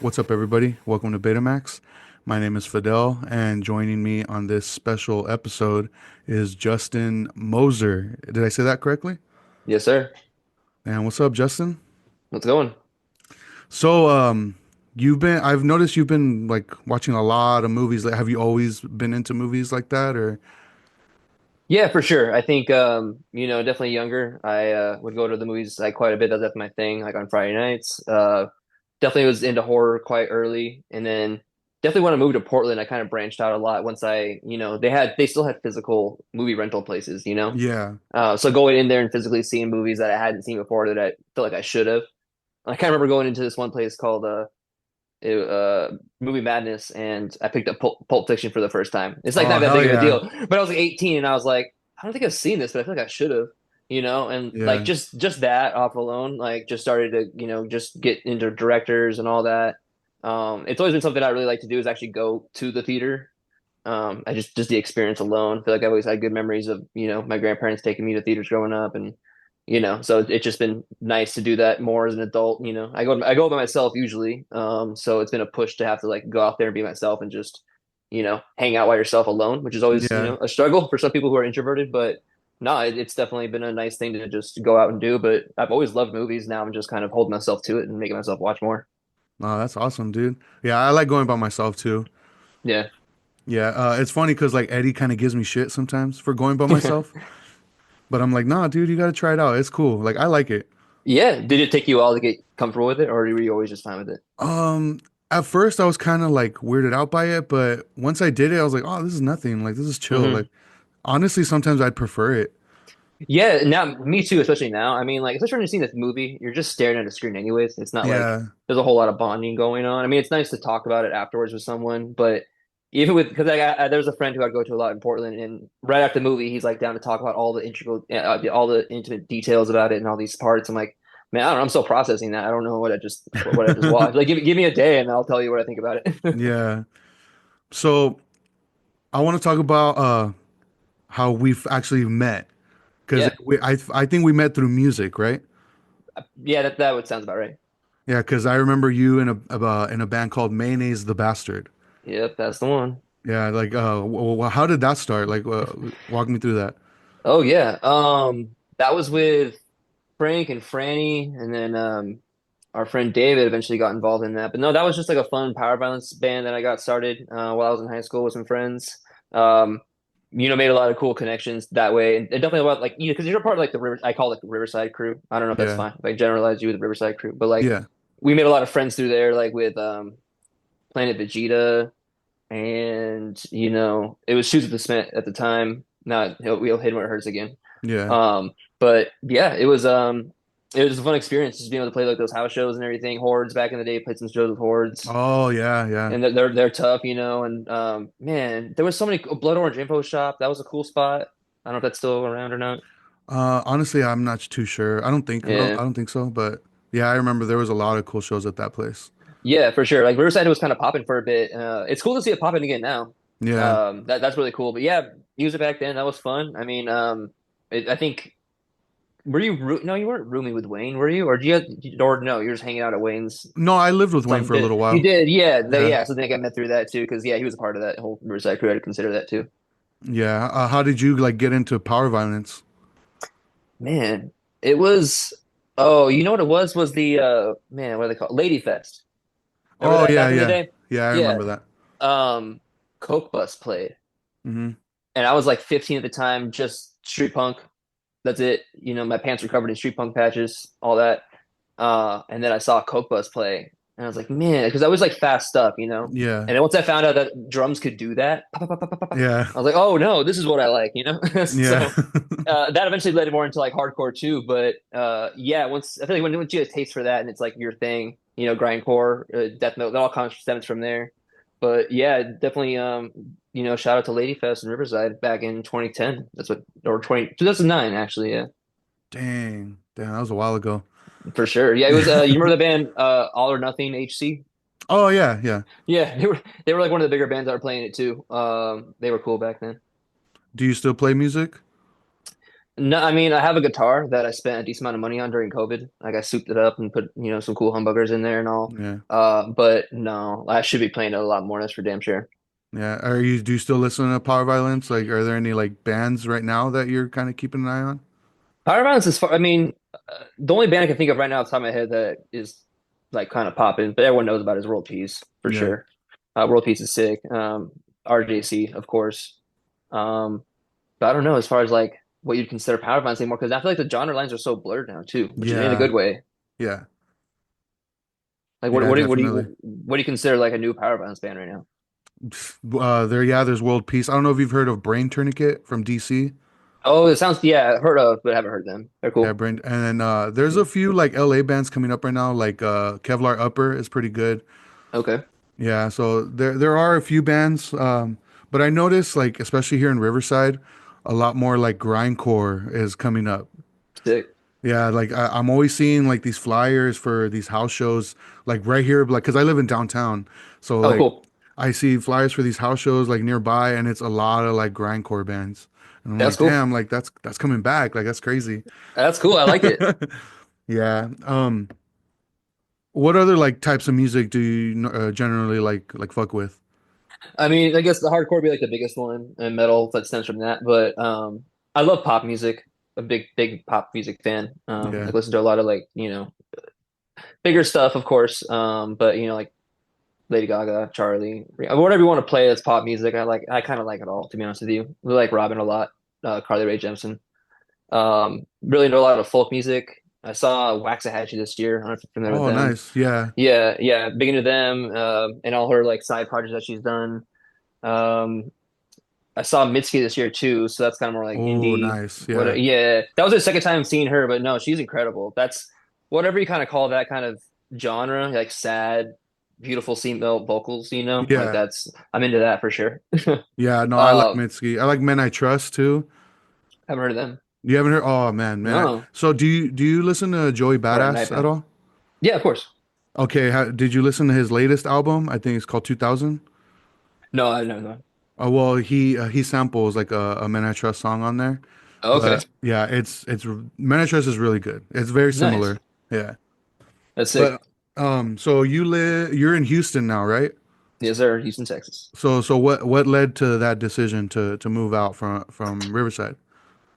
What's up, everybody? Welcome to Betamax. My name is Fidel, and joining me on this special episode is Justin Mozer. Did I say that correctly? Yes, sir. And what's up, Justin? What's going? So, I've noticed you've been like watching a lot of movies. Like, have you always been into movies like that, or? Yeah, for sure. I think definitely younger. I would go to the movies like quite a bit. That's my thing, like on Friday nights. Definitely was into horror quite early, and then definitely when I moved to Portland, I kind of branched out a lot once they still had physical movie rental places. Yeah. So going in there and physically seeing movies that I hadn't seen before that I feel like I should have. I kind of remember going into this one place called Movie Madness, and I picked up Pulp Fiction for the first time. It's like Oh, not that hell big of a yeah. deal, but I was like 18, and I was like, I don't think I've seen this, but I feel like I should have. And like Yeah. just that off alone, like just started to just get into directors and all that. It's always been something I really like to do is actually go to the theater. I just the experience alone. I feel like I've always had good memories of my grandparents taking me to theaters growing up, and so it's just been nice to do that more as an adult. I go by myself usually, so it's been a push to have to like go out there and be myself and just hang out by yourself alone, which is always Yeah. a struggle for some people who are introverted, but no, it's definitely been a nice thing to just go out and do. But I've always loved movies. Now I'm just kind of holding myself to it and making myself watch more. Oh, that's awesome, dude. Yeah, I like going by myself too. Yeah. Yeah, it's funny because like Eddie kind of gives me shit sometimes for going by myself, but I'm like, nah, dude, you gotta try it out. It's cool. Like I like it. Yeah. Did it take you a while to get comfortable with it, or were you always just fine with it? Um, at first I was kind of like weirded out by it, but once I did it, I was like, oh, this is nothing. Like this is chill. Like Hmm. honestly, sometimes I'd prefer it. Yeah, now me too, especially now. I mean, like, especially when you're seeing this movie, you're just staring at a screen anyways. It's not like Yeah, there's a whole lot of bonding going on. I mean, it's nice to talk about it afterwards with someone, but even with because there's a friend who I'd go to a lot in Portland, and right after the movie, he's like down to talk about all the integral, all the intimate details about it and all these parts. I'm like, man, I don't know. I'm still processing that. I don't know what I just watched. Like, give me a day, and I'll tell you what I think about it. yeah. So I want to talk about how we've actually met because Yeah, I think we met through music, right? yeah, that would sounds about right. Yeah, because I remember you in a band called Mayonnaise the Bastard. Yep, that's the one. Yeah, like how did that start? Like walk me through that. Oh yeah. That was with Frank and Franny, and then our friend David eventually got involved in that. But no, that was just like a fun power violence band that I got started while I was in high school with some friends. Um, made a lot of cool connections that way, and definitely about like because you're a part of like the river. I call it the Riverside crew. I don't know if that's Yeah. fine. If I generalize you with the Riverside crew, but like Yeah. we made a lot of friends through there, like with Planet Vegeta, and it was Shoes with the Smith at the time. Not we'll hit where it hurts again. Yeah. But yeah, it was a fun experience just being able to play like those house shows and everything. Hordes back in the day, played some shows with Hordes, Oh yeah, yeah. and they're tough. And man, there was so many Blood Orange Info Shop. That was a cool spot. I don't know if that's still around or not. Honestly, I'm not too sure. Yeah, I don't think so, but yeah, I remember there was a lot of cool shows at that place. yeah, for sure. Like Riverside was kind of popping for a bit. It's cool to see it popping again now. Yeah. That's really cool. But yeah, music back then that was fun. I mean, I think. No, you weren't rooming with Wayne, were you? Or or no, you're just hanging out at Wayne's No, I lived with Wayne some for a bit. little You while. did, yeah, Yeah. yeah. So then I got met through that too, because yeah, he was a part of that whole Riverside crew. I had to consider that too. Yeah. How did you like get into power violence? Man, it was. Oh, you know what it was? Was the man, what are they called? Lady Fest. Remember Oh that yeah, back in the yeah. day? Yeah, I Yeah. remember that. Coke Bus played, Hmm. and I was like 15 at the time, just street punk. That's it. My pants were covered in street punk patches, all that. And then I saw Coke Bus play, and I was like, man, because I was like fast stuff. Yeah. And then once I found out that drums could do that, pop, pop, pop, pop, pop, pop, Yeah. I was like, oh no, this is what I like. Yeah. So that eventually led more into like hardcore too. But yeah, once I feel like once you get a taste for that and it's like your thing, grindcore, death metal, that all kind of stems from there. But yeah, definitely, shout out to Ladyfest in Riverside back in 2010. That's what, or 2009 actually. Yeah. Dang. Damn, that was a while ago. For sure. Yeah, it was you remember the band All or Nothing HC? Oh yeah, yeah. Yeah, they were like one of the bigger bands that were playing it too. They were cool back then. Do you still play music? No, I mean, I have a guitar that I spent a decent amount of money on during COVID. Like I souped it up and put, some cool humbuckers in there and all. Yeah. But no, I should be playing it a lot more. That's for damn sure. Yeah. Do you still listen to power violence? Like, are there any like bands right now that you're kind of keeping an eye on? Power Violence is far. I mean, the only band I can think of right now off the top of my head that is like kind of popping, but everyone knows about is World Peace for Yeah. sure. World Peace is sick. RJC, of course. Um, but I don't know as far as like what you'd consider Power Violence anymore because I feel like the genre lines are so blurred now too, which is in a Yeah. good way. Yeah. Like Yeah, definitely. what do you consider like a new Power Violence band right now? There's World Peace. I don't know if you've heard of Brain Tourniquet from DC. Oh, it sounds yeah, heard of, but haven't heard them. They're Yeah, cool. Brain, and then there's a few like LA bands coming up right now, like Kevlar Upper is pretty good. Okay, Yeah, so there are a few bands, but I noticed like especially here in Riverside, a lot more like grindcore is coming up. sick. Yeah, like I'm always seeing like these flyers for these house shows, like right here, like because I live in downtown, so Oh, like cool. I see flyers for these house shows like nearby, and it's a lot of like grindcore bands, and I'm That's like, cool. damn, like that's coming back, like that's crazy. That's cool. I like it. Yeah. What other like types of music do you generally like fuck with? I mean, I guess the hardcore would be like the biggest one, and metal that stems from that. But I love pop music. A big pop music fan. Yeah. Like listen to a lot of like bigger stuff, of course. But like Lady Gaga, Charlie, whatever you want to play that's pop music. I kind of like it all, to be honest with you. We like Robin a lot. Carly Rae Jepsen. Really into a lot of folk music. I saw Waxahachie this year. I don't know if you're familiar with Oh, them. nice. Yeah. Yeah, yeah, big into them. And all her like side projects that she's done. Um, I saw Mitski this year too, so that's kind of more like Oh, indie. nice. Yeah. What? Yeah, that was the second time seeing her, but no, she's incredible. That's whatever you kind of call that kind of genre, like sad, beautiful female vocals. Like Yeah. that's I'm into that for sure. Yeah. No, I like uh, Mitski. I like Men I Trust too. haven't heard of them. You haven't heard? Oh man, man. No, So do you listen to Joey I'll write a knife Badass at down. all? Yeah, of course. Okay. Did you listen to his latest album? I think it's called 2000. No, I know, no. Oh well, he samples like a Men I Trust song on there, Okay, but yeah, it's Men I Trust is really good. It's very nice. similar. Yeah. That's sick. But so you're in Houston now, right? Yes, sir. Houston, Texas. So what led to that decision to move out from Riverside?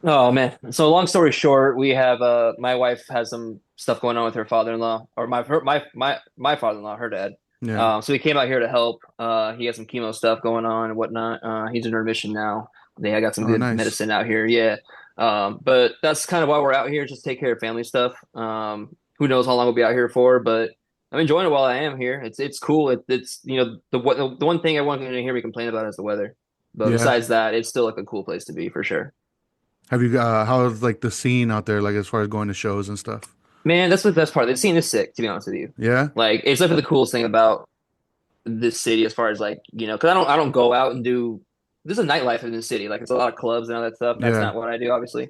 Oh man. So long story short, we have my wife has some stuff going on with her father-in-law or my father-in-law, her dad. Yeah. So he came out here to help. He has some chemo stuff going on and whatnot. He's in remission now. I got some Oh, good nice. medicine out here. Yeah. But that's kind of why we're out here, just take care of family stuff. Who knows how long we'll be out here for, but I'm enjoying it while I am here. It's cool. It's the one thing everyone's gonna hear me complain about is the weather. But Yeah. besides that, it's still like a cool place to be for sure. Have you how's like the scene out there like as far as going to shows and stuff? Man, that's the best part. The scene is sick, to be honest with you. Yeah. Like, it's definitely the coolest thing about this city, as far as like, because I don't go out and do. There's a nightlife in this city. Like, it's a lot of clubs and all that stuff. That's Yeah. not what I do, obviously.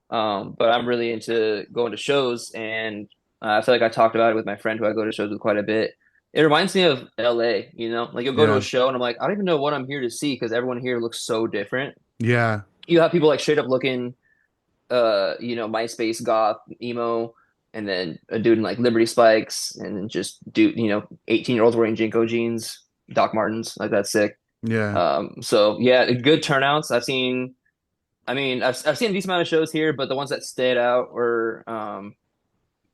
But I'm really into going to shows, and I feel like I talked about it with my friend who I go to shows with quite a bit. It reminds me of LA, Like you'll go to a Yeah. show, and I'm like, I don't even know what I'm here to see because everyone here looks so different. Yeah. You have people like straight up looking MySpace goth emo, and then a dude in like Liberty Spikes, and then just dude, 18-year-olds wearing Jinko jeans, Doc Martens, like that's sick. Yeah. So yeah, good turnouts. I mean, I've seen a decent amount of shows here, but the ones that stayed out were,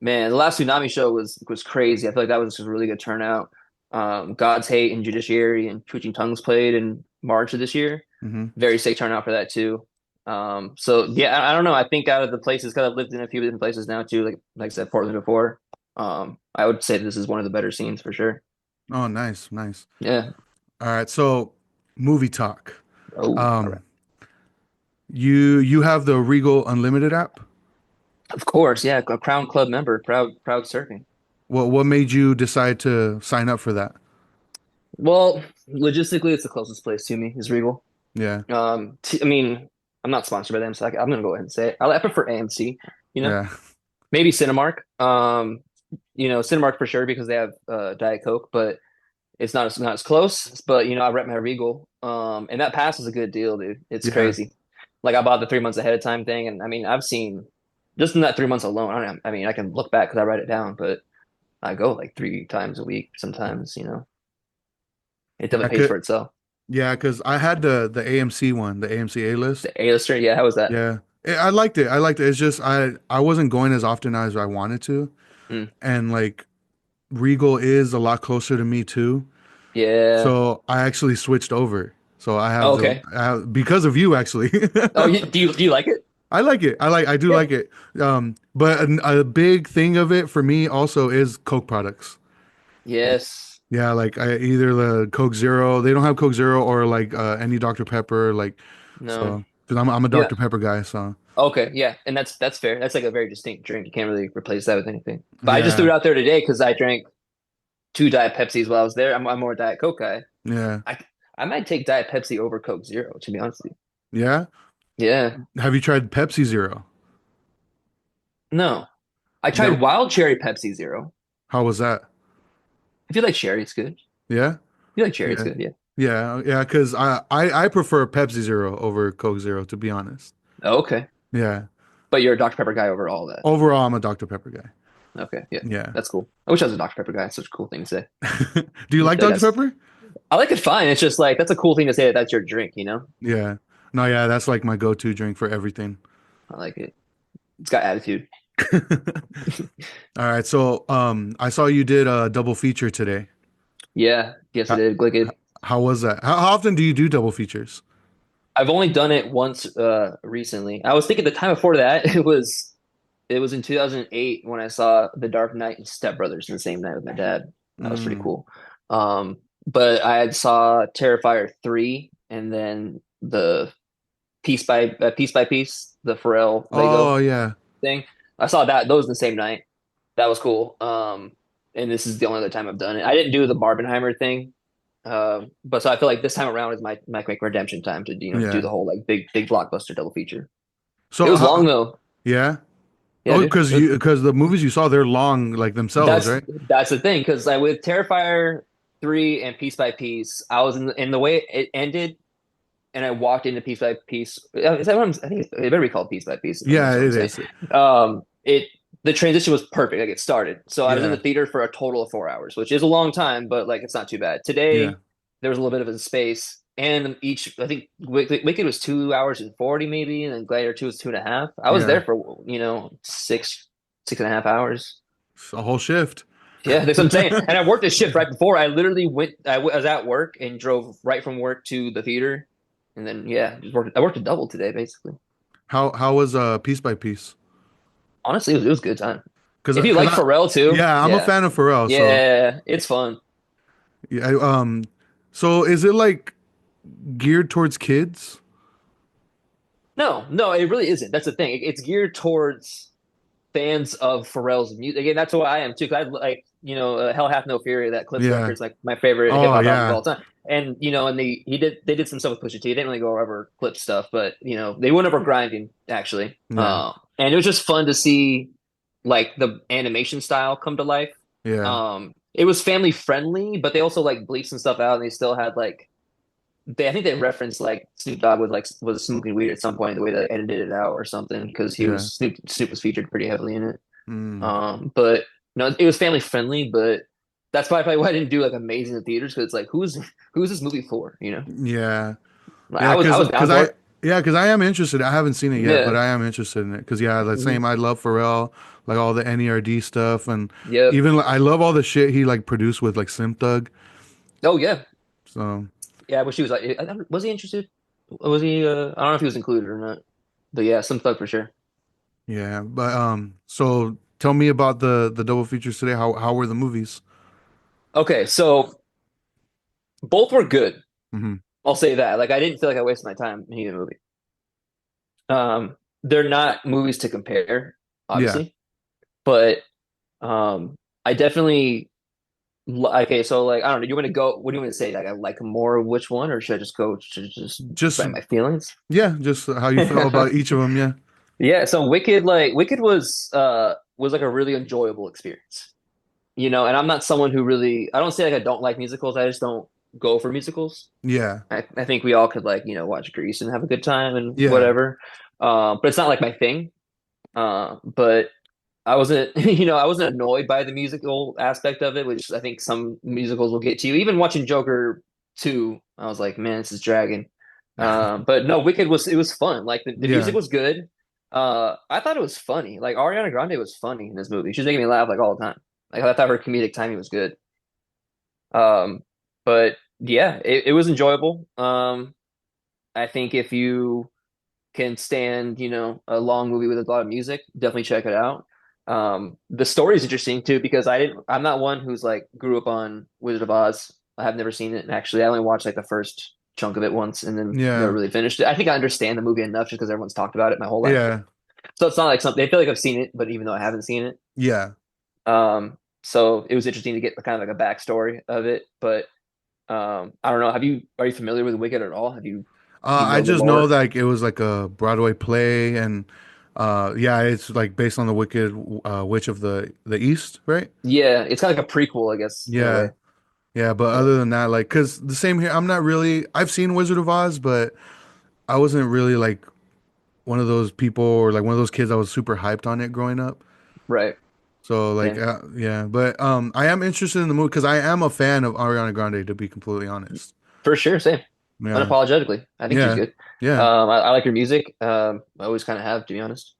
man, the last Tsunami show was crazy. I feel like that was just a really good turnout. God's Hate and Judiciary and Twitching Tongues played in March of this year. Hmm. Very sick turnout for that too. So yeah, I don't know. I think out of the places, because I've lived in a few different places now too, like I said, Portland before. I would say this is one of the better scenes for sure. Oh, nice, nice. Yeah. All right, so movie talk. Oh, all right. Um, you have the Regal Unlimited app. Of course, yeah. A Crown Club member, proud surfing. What made you decide to sign up for that? Well, logistically, it's the closest place to me is Regal. Yeah. I mean, I'm not sponsored by them, so I'm gonna go ahead and say it. I prefer AMC. You know, Yeah. maybe Cinemark. Cinemark for sure because they have Diet Coke, but it's not as close. But I rep my Regal. And that pass is a good deal, dude. It's Yeah. crazy. Like I bought the 3 months ahead of time thing, and I mean, I've seen just in that 3 months alone. I mean, I can look back because I write it down, but I go like 3 times a week sometimes. It Yeah, definitely pays for itself. yeah, because I had the AMC one, the AMC A list. The A-lister, yeah, how was that? Yeah, I liked it. I liked it. It's just I wasn't going as often as I wanted to, Mm. and like Regal is a lot closer to me too. Yeah. So I actually switched over. So Oh, okay. because of you actually. Oh, do you like it? I like it. I do Yeah. like it. But a big thing of it for me also is Coke products. Yes. Yeah, like either the Coke Zero, they don't have Coke Zero or like any Dr. Pepper, like No. so because I'm a Yeah. Dr. Pepper guy, so Okay. Yeah, and that's fair. That's like a very distinct drink. You can't really replace that with anything. But I just threw yeah, it out there today because I drank two Diet Pepsis while I was there. I'm more a Diet Coke guy. yeah, I I might take Diet Pepsi over Coke Zero, to be honest with yeah. you. Yeah. Have you tried Pepsi Zero? No. I Is that tried Wild Cherry Pepsi Zero. how was that? If you like cherry, it's good. If Yeah, you like cherry, it's yeah, good. Yeah. yeah. Because I prefer Pepsi Zero over Coke Zero to be honest. Oh, okay. Yeah. But you're a Dr. Pepper guy over all that. Overall, I'm a Dr. Pepper guy. Okay. Yeah. Yeah. That's cool. I wish I was a Dr. Pepper guy. It's such a cool thing to say. Do you I like feel like Dr. Pepper? I like it fine. It's just like that's a cool thing to say that that's your drink. Yeah. No, yeah, that's like my go-to drink for everything. I like it. It's got attitude. All right, so I saw you did a double feature today. Yeah. Yes, I How, did. Like it. how was that? How often do you do double features? I've only done it once recently. I was thinking the time before that it was in 2008 when I saw The Dark Knight and Step Brothers in the same night with my dad. That was pretty Mm. cool. But I had saw Terrifier 3 and then the piece by piece, the Pharrell Oh Lego yeah, thing. I saw those the same night. That was cool. And this is the only other time I've done it. I didn't do the Barbenheimer thing. But so I feel like this time around is my redemption time to do yeah. the whole like big blockbuster double feature. It So was long though. yeah. Yeah, Oh, dude. because the movies you saw they're long like themselves, That's right? that's the thing because like with Terrifier 3 and Piece by Piece, I was in the way it ended, and I walked into Piece by Piece. Is that what I think it better be called Piece by Piece. I think Yeah, that's what I'm it saying. is. It the transition was perfect. Like it started, so I was in the Yeah, theater for a total of 4 hours, which is a long time, but like it's not too bad. yeah, Today there was a little bit of a space, and each I think Wicked was 2 hours and 40 maybe, and then Gladiator 2 was 2.5. I was yeah. there for 6.5 hours. It's a whole shift. Yeah, that's what I'm saying. And I worked a shift right before. I literally went. Was at work and drove right from work to the theater, and then yeah, just worked. I worked a double today, basically. How was piece by piece? Honestly, it was a good time. Because If you like Pharrell too, yeah, I'm a yeah, fan of Pharrell, so yeah, it's fun. yeah. So is it like geared towards kids? No, no, it really isn't. That's the thing. It's geared towards fans of Pharrell's music. Again, that's what I am too. 'Cause I like, Hell Hath No Fury. That Clips Yeah. record is like my favorite hip Oh hop album of yeah, all time. And and they did some stuff with Pusha T. They didn't really go over Clip stuff, but they went over grinding actually. yeah, And it was just fun to see like the animation style come to life. yeah, It was family friendly, but they also like bleeped some stuff out, and they still had like I think they referenced like Snoop Dogg was smoking weed at some point, the way they edited it out or something, because he yeah. was Snoop was featured pretty heavily in it. Mm, But no, it was family friendly, but that's probably why I didn't do like amazing in theaters because it's like who's this movie for? yeah, Like, yeah. I was down for it. Because I am interested. I haven't seen it yet, but Yeah. I am interested in it. Because yeah, the Hmm. same. I love Pharrell, like all the NERD stuff, and Yep. even I love all the shit he like produced with like Slim Thug. Oh yeah. So Yeah. I wish he was like. Was he interested? Was he? I don't know if he was included or not. But yeah, some thug for sure. yeah, but so tell me about the double features today. How were the movies? Okay, so both were good. Hmm. I'll say that. Like I didn't feel like I wasted my time in either movie. They're not movies to compare, Yeah. obviously, but I definitely okay. So like I don't know. Do you want to go? What do you want to say? Like I like more of which one, or should I just go to just Just by my feelings? yeah, just how you feel about each of them. Yeah. Yeah. So Wicked was like a really enjoyable experience. And I'm not someone who really I don't say like I don't like musicals. I just don't. go for musicals. Yeah. I think we all could like, watch Grease and have a good time and Yeah. whatever. But it's not like my thing. But I wasn't, I wasn't annoyed by the musical aspect of it, which I think some musicals will get to you. Even watching Joker 2, I was like, man, this is dragging. But no, Wicked it was fun. Like the music Yeah. was good. I thought it was funny. Like Ariana Grande was funny in this movie. She was making me laugh like all the time. Like I thought her comedic timing was good. Um, but yeah, it was enjoyable. I think if you can stand, a long movie with a lot of music, definitely check it out. The story is interesting too because I'm not one who's like grew up on Wizard of Oz. I have never seen it. And actually, I only watched like the first chunk of it once and then never Yeah. really finished it. I think I understand the movie enough just because everyone's talked about it my whole life. Yeah. So it's not like something I feel like I've seen it, but even though I haven't seen it. Yeah. So it was interesting to get kind of like a backstory of it. But I don't know. Are you familiar with Wicked at all? Do you I know the just know lore? like it was like a Broadway play, and yeah, it's like based on the Wicked Witch of the East, right? Yeah, it's kind of like a prequel, I guess, in a way. Yeah. Yeah, but Yeah. other than that, like, cause the same here. I'm not really. I've seen Wizard of Oz, but I wasn't really like one of those people or like one of those kids that was super hyped on it growing up. Right. So like, Same. yeah, but I am interested in the movie because I am a fan of Ariana Grande, to be completely honest. For sure, same. Yeah, Unapologetically. I think she's yeah, good. yeah, I like her music. I always kind of have, to be honest.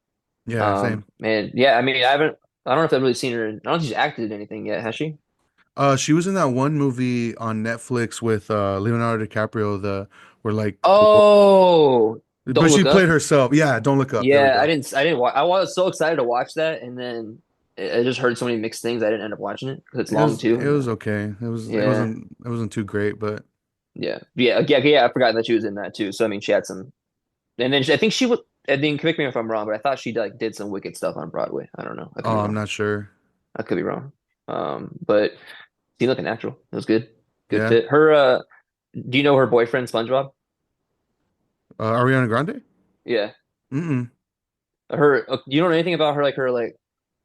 yeah. Same. And yeah, I mean, I don't know if I've really seen her. I don't think she's acted in anything yet, has she? She was in that one movie on Netflix with Leonardo DiCaprio, the where like the world, Oh, Don't but she Look played Up. herself. Yeah, Don't Look Up. There we Yeah, go. I didn't watch. I was so excited to watch that, and then I just heard so many mixed things. I didn't end up watching it because it's long too. It And was okay. yeah, It wasn't too great, but yeah. I forgot that she was in that too. So I mean, she had some, and then I think she was. I mean, correct me if I'm wrong, but I thought she like did some wicked stuff on Broadway. I don't know. I could oh, be I'm wrong. not sure. I could be wrong. But seemed like a natural. It was good. Good Yeah, fit. Do you know her boyfriend, SpongeBob? Ariana Grande. Yeah. Mm-mm. You don't know anything about her, like her, like,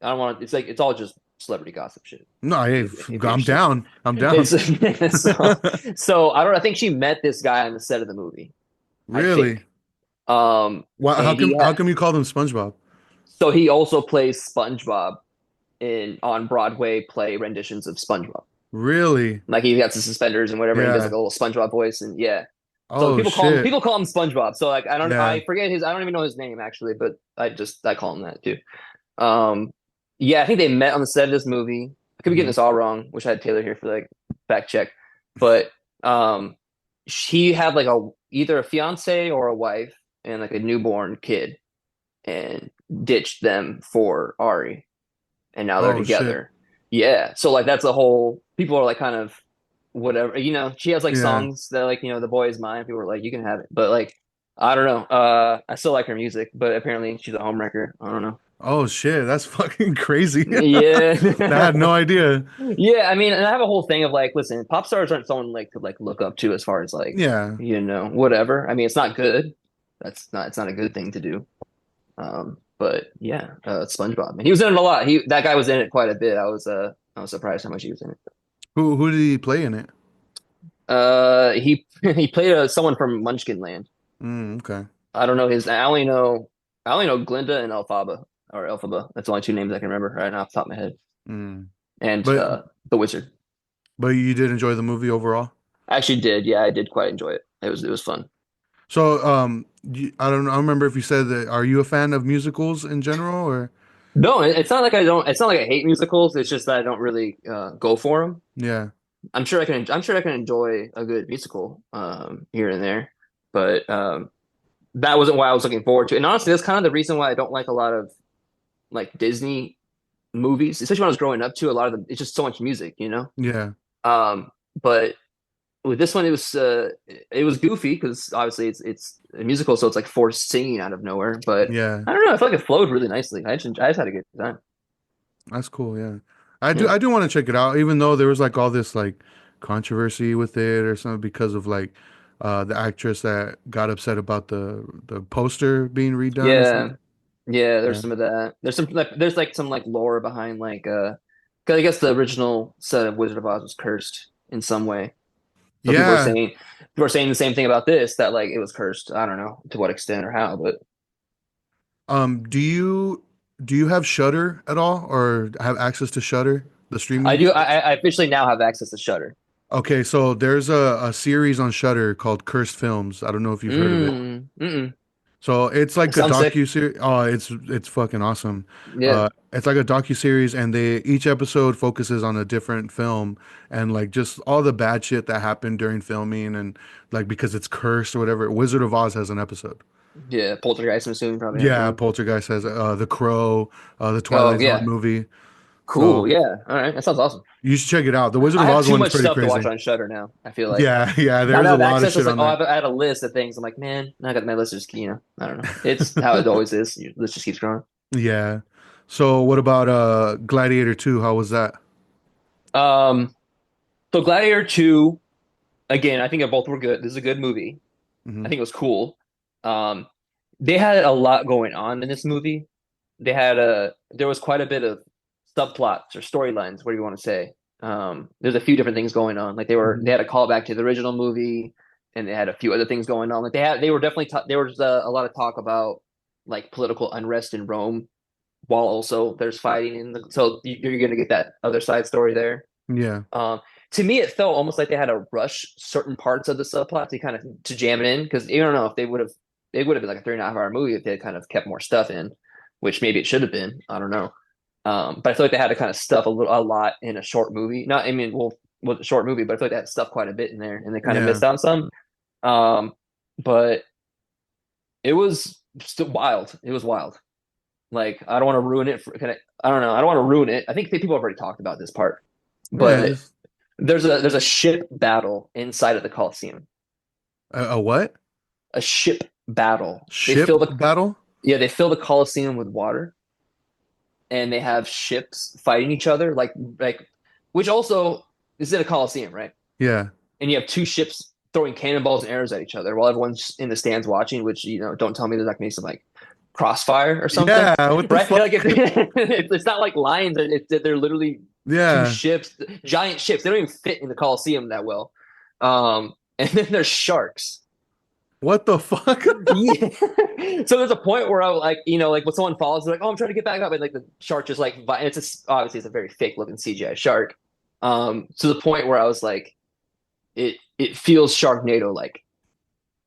I don't want it's like, it's all just celebrity gossip shit. No, If you're I'm interested. down. I'm down. It's, so I don't know. I think she met this guy on the set of the movie, I Really? think. Why? And How come you called him SpongeBob? so he also plays SpongeBob in on Broadway play renditions of SpongeBob. Really? Like he got the suspenders and whatever, and he does like Yeah. a little SpongeBob voice, and yeah. So Oh shit. people call him SpongeBob. So like Yeah. I forget I don't even know his name actually, but I call him that too. Um, yeah, I think they met on the set of this movie. I could be getting Hmm. this all wrong. Wish I had Taylor here for like fact check, but she had like a either a fiance or a wife and like a newborn kid, and ditched them for Ari, and now they're Oh shit. together. Yeah, so like that's a whole. People are like kind of whatever. She has like Yeah. songs that like the boy is mine. People are like you can have it, but like I don't know. I still like her music, but apparently she's a homewrecker. I don't know. Oh shit. That's fucking crazy. I had Yeah. no idea. Yeah, I mean, and I have a whole thing of like, listen, pop stars aren't someone like to like look up to as far as like, Yeah. whatever. I mean, it's not good. It's not a good thing to do. But yeah, SpongeBob. And he was in it a lot. That guy was in it quite a bit. I was surprised how much he was in it. Who did he play in it? He played someone from Munchkin Land. Okay. I don't know his. I only know Glinda and Elphaba or Elphaba. That's the only two names I can remember right now off the top of my head. Mm. And But the Wizard. you did enjoy the movie overall? I actually did. Yeah, I did quite enjoy it. It was fun. So I don't know. I don't remember if you said that. Are you a fan of musicals in general, or? No, it's not like I don't. It's not like I hate musicals. It's just that I don't really go for them. Yeah. I'm sure I can enjoy a good musical here and there, but that wasn't what I was looking forward to. And honestly, that's kind of the reason why I don't like a lot of like Disney movies, especially when I was growing up too. A lot of them, it's just so much music. Yeah. Um, but with this one, it was goofy because obviously it's a musical, so it's like forced singing out of nowhere. But Yeah. I don't know. I feel like it flowed really nicely. I just had a good time. That's cool. Yeah. Yeah. I do want to check it out, even though there was like all this like controversy with it or something because of like the actress that got upset about the poster being redone or Yeah. something. Yeah, there's Yeah. some of that. There's like some like lore behind 'cause I guess the original set of Wizard of Oz was cursed in some way. So Yeah. people are saying the same thing about this, that like it was cursed. I don't know to what extent or how, but Do you have Shutter at all, or have access to Shutter, the I streaming do. service? I officially now have access to Shutter. Okay, so there's a series on Shutter called Cursed Films. I don't know if you've heard of it. Mm. So it's It like a sounds sick. docu series. Oh, it's fucking awesome. Yeah, It's like a docu series, and they each episode focuses on a different film, and like just all the bad shit that happened during filming, and like because it's cursed or whatever. Wizard of Oz has an episode. yeah. Poltergeist, I'm assuming, probably has Yeah, one. Poltergeist has The Crow, the Oh Twilight Zone yeah, movie. cool. So Yeah, all right. That sounds awesome. you should check it out. The Wizard I of have Oz too one is much pretty stuff to watch crazy. on Shutter now. I feel like Yeah, yeah, now that there's I a have lot of access, shit it's like, on oh, there. I have a list of things. I'm like, man, I got my list. Just I don't know. It's how it always is. Your list just keeps growing. Yeah. So what about Gladiator 2? How was that? Um, so Gladiator 2, again, I think both were good. This is a good movie. I Hmm. think it was cool. Um, they had a lot going on in this movie. There was quite a bit of subplots or storylines, what do you want to say? There's a few different things going on. Like they Hmm. had a callback to the original movie, and they had a few other things going on. Like they were definitely there was a lot of talk about like political unrest in Rome, while also there's fighting in the so you're going to get that other side story there. Yeah. Um, to me, it felt almost like they had to rush certain parts of the subplot to kind of to jam it in because you don't know if they would have been like a 3.5 hour movie if they had kind of kept more stuff in, which maybe it should have been. I don't know. But I feel like they had to kind of stuff a lot in a short movie. Not, I mean, well, was a short movie, but I feel like they had stuff quite a bit in there, and they kind of Yeah. missed out some. But it was still wild. It was wild. Like I don't want to ruin it for kind of. I don't know. I don't want to ruin it. I think people have already talked about this part, Yeah. but there's a ship battle inside of the Coliseum. A what? A ship battle. Ship battle? They fill the Coliseum with water, and they have ships fighting each other, which also is in a Coliseum, right? Yeah. And you have two ships throwing cannonballs and arrows at each other while everyone's in the stands watching. Which don't tell me there's like maybe some like crossfire or something, Yeah. What the right? fuck? Like it's not like lions. They're literally two Yeah. ships, giant ships. They don't even fit in the Coliseum that well. And then there's sharks. What the fuck? Yeah. So there's a point where I like, like when someone falls, they're like, "Oh, I'm trying to get back up," and like the shark just like, obviously it's a very fake looking CGI shark. To the point where I was like, it feels Sharknado like.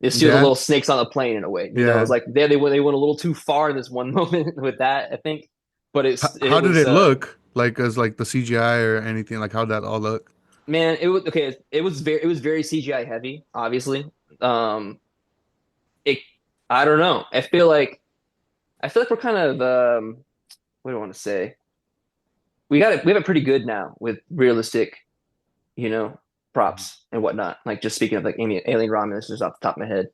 It feels the Yeah. little snakes on the plane in a way. It's Yeah. like they went a little too far in this one moment with that, I think. But How it did was it look? Like as like the CGI or anything? Like how'd that all look? man, it was okay. It was very CGI heavy, obviously. Um, it I don't know. I feel like we're kind of what do I want to say? We have it pretty good now with realistic, you know, props and whatnot. Like just speaking of like Alien Romulus, just off the top of my head.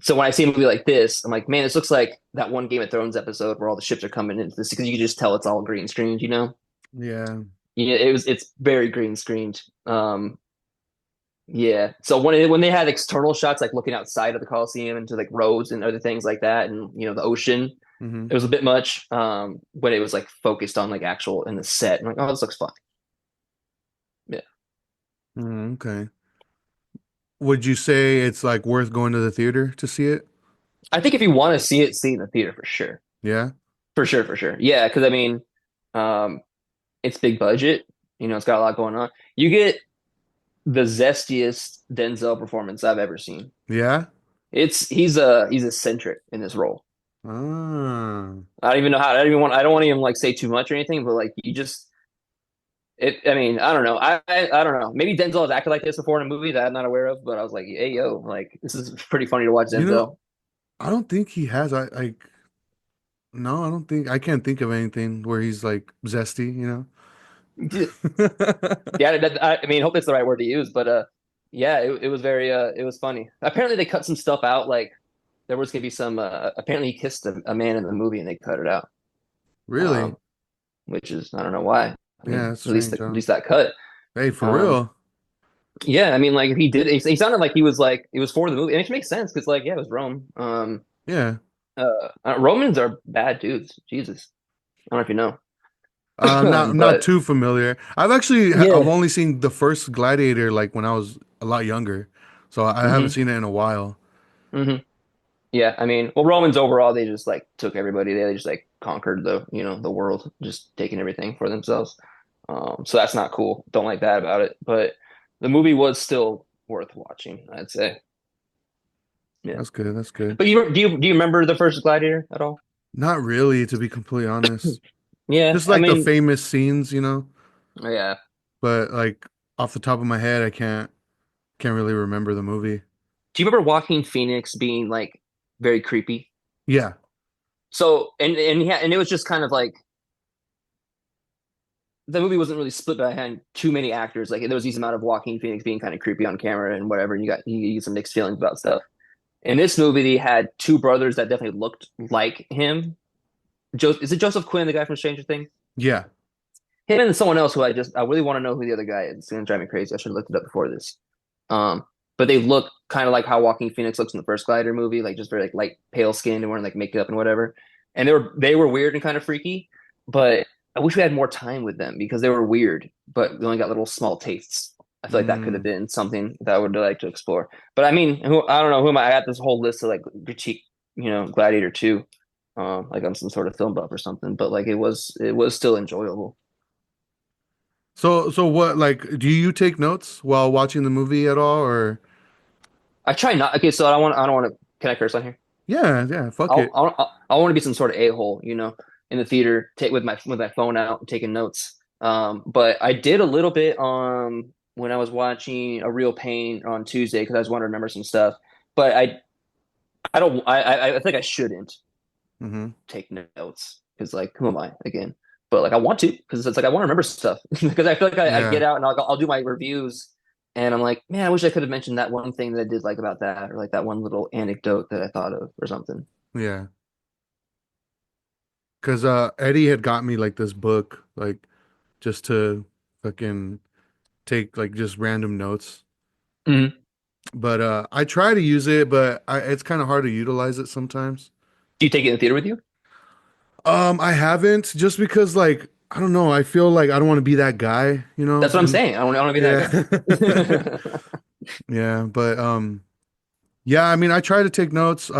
So when I see a movie like this, I'm like, man, this looks like that one Game of Thrones episode where all the ships are coming into this because you can just tell it's all green screened. Yeah. Yeah, it's very green screened. Yeah. So when they had external shots like looking outside of the Coliseum into like roads and other things like that, and the ocean, Hmm. it was a bit much. When it was like focused on like actual in the set, I'm like, oh, this looks fun. Yeah. Okay. Would you say it's like worth going to the theater to see it? I think if you want to see it in the theater for sure. Yeah. For sure, for sure. Yeah, because I mean, um, it's big budget. It's got a lot going on. You get the zestiest Denzel performance I've ever seen. Yeah. He's eccentric in this role. Ah. I don't even know how. I don't want to even like say too much or anything, but like you just it. I mean, I don't know. I don't know. Maybe Denzel has acted like this before in a movie that I'm not aware of, but I was like, hey yo, like this is pretty funny to watch You know, Denzel. I don't think he has. No, I don't think I can't think of anything where he's like zesty, you know? Yeah, I mean, hope that's the right word to use, but yeah, it was very it was funny. Apparently, they cut some stuff out. Like there was gonna be some. Apparently, he kissed a man in the movie, and they cut it out. Really? Um, which is I don't know why. I Yeah, mean, that's strange, at huh? least that cut. Hey, for Um, real. yeah, I mean, like if he did, he sounded like it was for the movie, and it makes sense because like yeah, it was Rome. Yeah. Romans are bad dudes. Jesus, I don't know if you know, I'm not but too familiar. I've yeah, only seen the first Gladiator like when I was a lot younger, so I haven't Hmm. seen it in a while. Hmm. Yeah, I mean, well, Romans overall, they just like took everybody. They just like conquered the world, just taking everything for themselves. So that's not cool. Don't like that about it. But the movie was still worth watching, I'd say. Yeah. That's good. That's good. But do you remember the first Gladiator at all? Not really, to be completely honest. Yeah, Just I like the mean, famous scenes, you know. yeah. But like off the top of my head, I can't really remember the movie. Do you remember Joaquin Phoenix being like very creepy? Yeah, So and it was just kind of like the movie wasn't really split behind too many actors. Like there was these amount of Joaquin Phoenix being kind of creepy on camera and whatever, and you get some mixed feelings about stuff. In this movie, they had two brothers that definitely looked like him. Is it Joseph Quinn, the guy from Stranger Things? yeah. Him and someone else who I really want to know who the other guy is. It's gonna drive me crazy. I should have looked it up before this. Um, but they look kind of like how Joaquin Phoenix looks in the first Glider movie, like just very like light, pale skinned and wearing like makeup and whatever. And they were weird and kind of freaky, but I wish we had more time with them because they were weird, but we only got little small tastes. I feel like that could have Mm. been something that I would like to explore. But I mean, I don't know who am I? I got this whole list of like critique, Gladiator 2, like I'm some sort of film buff or something. But like it was still enjoyable. So what like do you take notes while watching the movie at all or I try not. Okay, so I don't want to. Can I curse on here? yeah, yeah, fuck I'll it. I'll I want to be some sort of a-hole, in the theater, take with my phone out, taking notes. But I did a little bit when I was watching A Real Pain on Tuesday because I just wanted to remember some stuff. But I don't I think I shouldn't Hmm. take notes because like who am I again? But like I want to because it's like I want to remember stuff because I feel like I get Yeah, out and I'll do my reviews and I'm like, man, I wish I could have mentioned that one thing that I did like about that or like that one little anecdote that I thought of or something. yeah. Cause Eddie had got me like this book, like just to fucking take like just random notes. Mhm. But I try to use it, but it's kind of hard to utilize it sometimes. Do you take it in the theater with you? I haven't just because like I don't know, I feel like I don't want to be that guy, you know? That's what I'm And saying. I don't want to be yeah. that guy. Yeah, but yeah, I mean I try to take notes.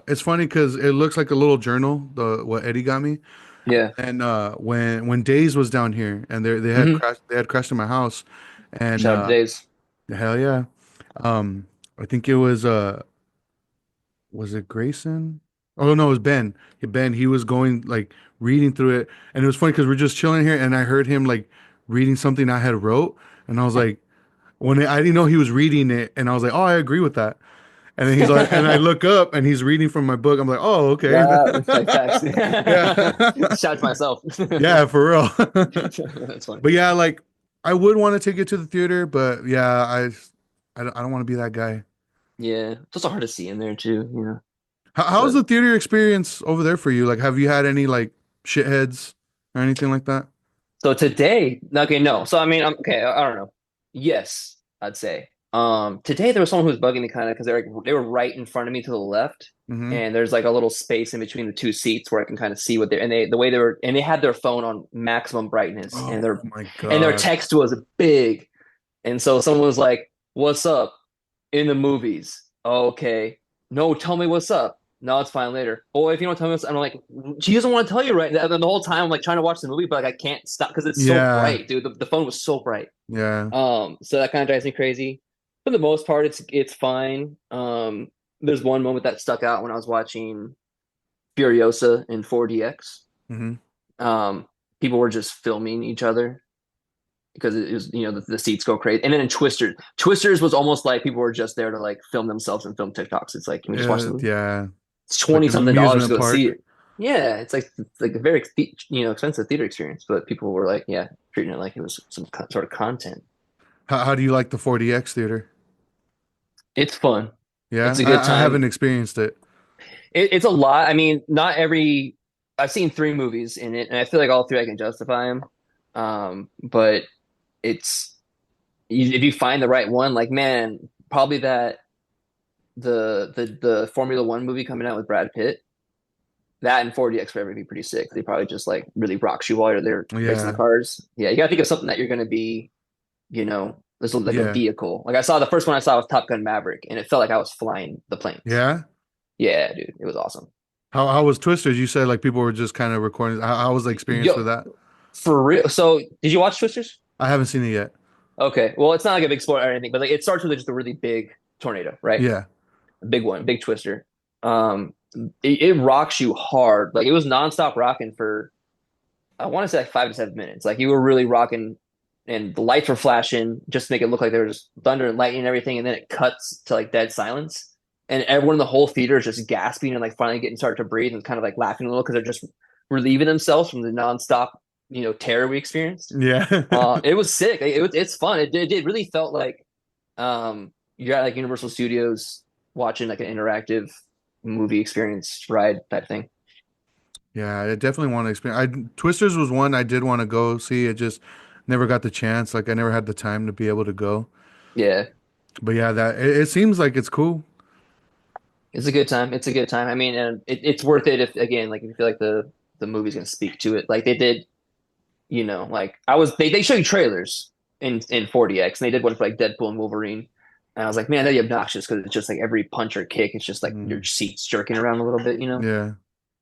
It's funny because it looks like a little journal, the what Eddie got me. Yeah. And when Days was down here and Hmm. they had crashed in my house and Shout out to Days. hell yeah. I think it was it Grayson? Oh no, it was Ben. Yeah, Ben, he was going like reading through it, and it was funny because we're just chilling here, and I heard him like reading something I had wrote, and I was like, I didn't know he was reading it, and I was like, oh, I agree with that. And then he's like, and I look up, and he's reading from my book. I'm like, oh, okay, Like facts. yeah, Shout out to myself. yeah, for real. That's funny. But yeah, like I would want to take it to the theater, but yeah, I don't want to be that guy. Yeah. It's also hard to see in there too. How's But the theater experience over there for you? Like, have you had any like shitheads or anything like that? so today, okay, no. So I mean, okay, I don't know. Yes, I'd say. Today there was someone who was bugging me kind of because they were right in front of me to the left, Hmm. and there's like a little space in between the two seats where I can kind of see what they're and they the way they were and they had their phone on maximum brightness and Oh their my and their God. text was big, and so someone was like, "What's up?" in the movies. Oh, okay. No, tell me what's up. No, it's fine later. Oh, if you don't tell me what's, I'm like, she doesn't want to tell you right. And the whole time I'm like trying to watch the movie, but like I can't stop because it's so Yeah, bright, dude. The phone was so bright. yeah. So that kind of drives me crazy. For the most part, it's fine. There's one moment that stuck out when I was watching Furiosa in 4DX. Hmm. Um, People were just filming each other because it was the seats go crazy. And then in Twisters was almost like people were just there to like film themselves and film TikToks. It's like, can we just watch the Yeah, movie? yeah. It's Like 20 an something dollars to amusement go see park. it. Yeah, it's like a very expensive theater experience, but people were like, yeah, treating it like it was some sort of content. How do you like the 4DX theater? It's fun. Yeah, It's a good I time. haven't experienced it. It's a lot. I mean, not every. I've seen three movies in it, and I feel like all three I can justify them. But it's if you find the right one, like man, probably that the Formula One movie coming out with Brad Pitt, that and 4DX Forever would be pretty sick. They probably just like really rocks you while you're there racing the Yeah. cars. Yeah, you gotta think of something that you're gonna be, you know, This looked like a Yeah. vehicle. Like I saw the first one I saw was Top Gun Maverick, and it felt like I was flying the planes. Yeah. Yeah, dude, it was awesome. How was Twisters? You said like people were just kind of recording. How was the experience with Yo, that? for real. So, did you watch Twisters? I haven't seen it yet. Okay, well, it's not like a big spoiler or anything, but like it starts with just a really big tornado, right? Yeah. A big one, big twister. Um, it rocks you hard. Like it was nonstop rocking for I want to say like 5 to 7 minutes. Like you were really rocking, and the lights were flashing just to make it look like there was thunder and lightning and everything. And then it cuts to like dead silence, and everyone in the whole theater is just gasping and like finally getting started to breathe and kind of like laughing a little because they're just relieving themselves from the nonstop, terror we experienced. Yeah. It was sick. It's fun. It really felt like you're at like Universal Studios watching like an interactive movie experience ride type thing. Yeah, I definitely want to experience. Twisters was one I did want to go see. It just never got the chance. Like I never had the time to be able to go. Yeah, But yeah, that it seems like it's cool. it's a good time. It's a good time. I mean, and it's worth it if again, like if you feel like the movie's gonna speak to it, like they did. Like they show you trailers in 40X, and they did one for like Deadpool and Wolverine. And I was like, man, that'd be obnoxious because it's just like every punch or kick, it's just like your Mm, seats jerking around a little bit. yeah.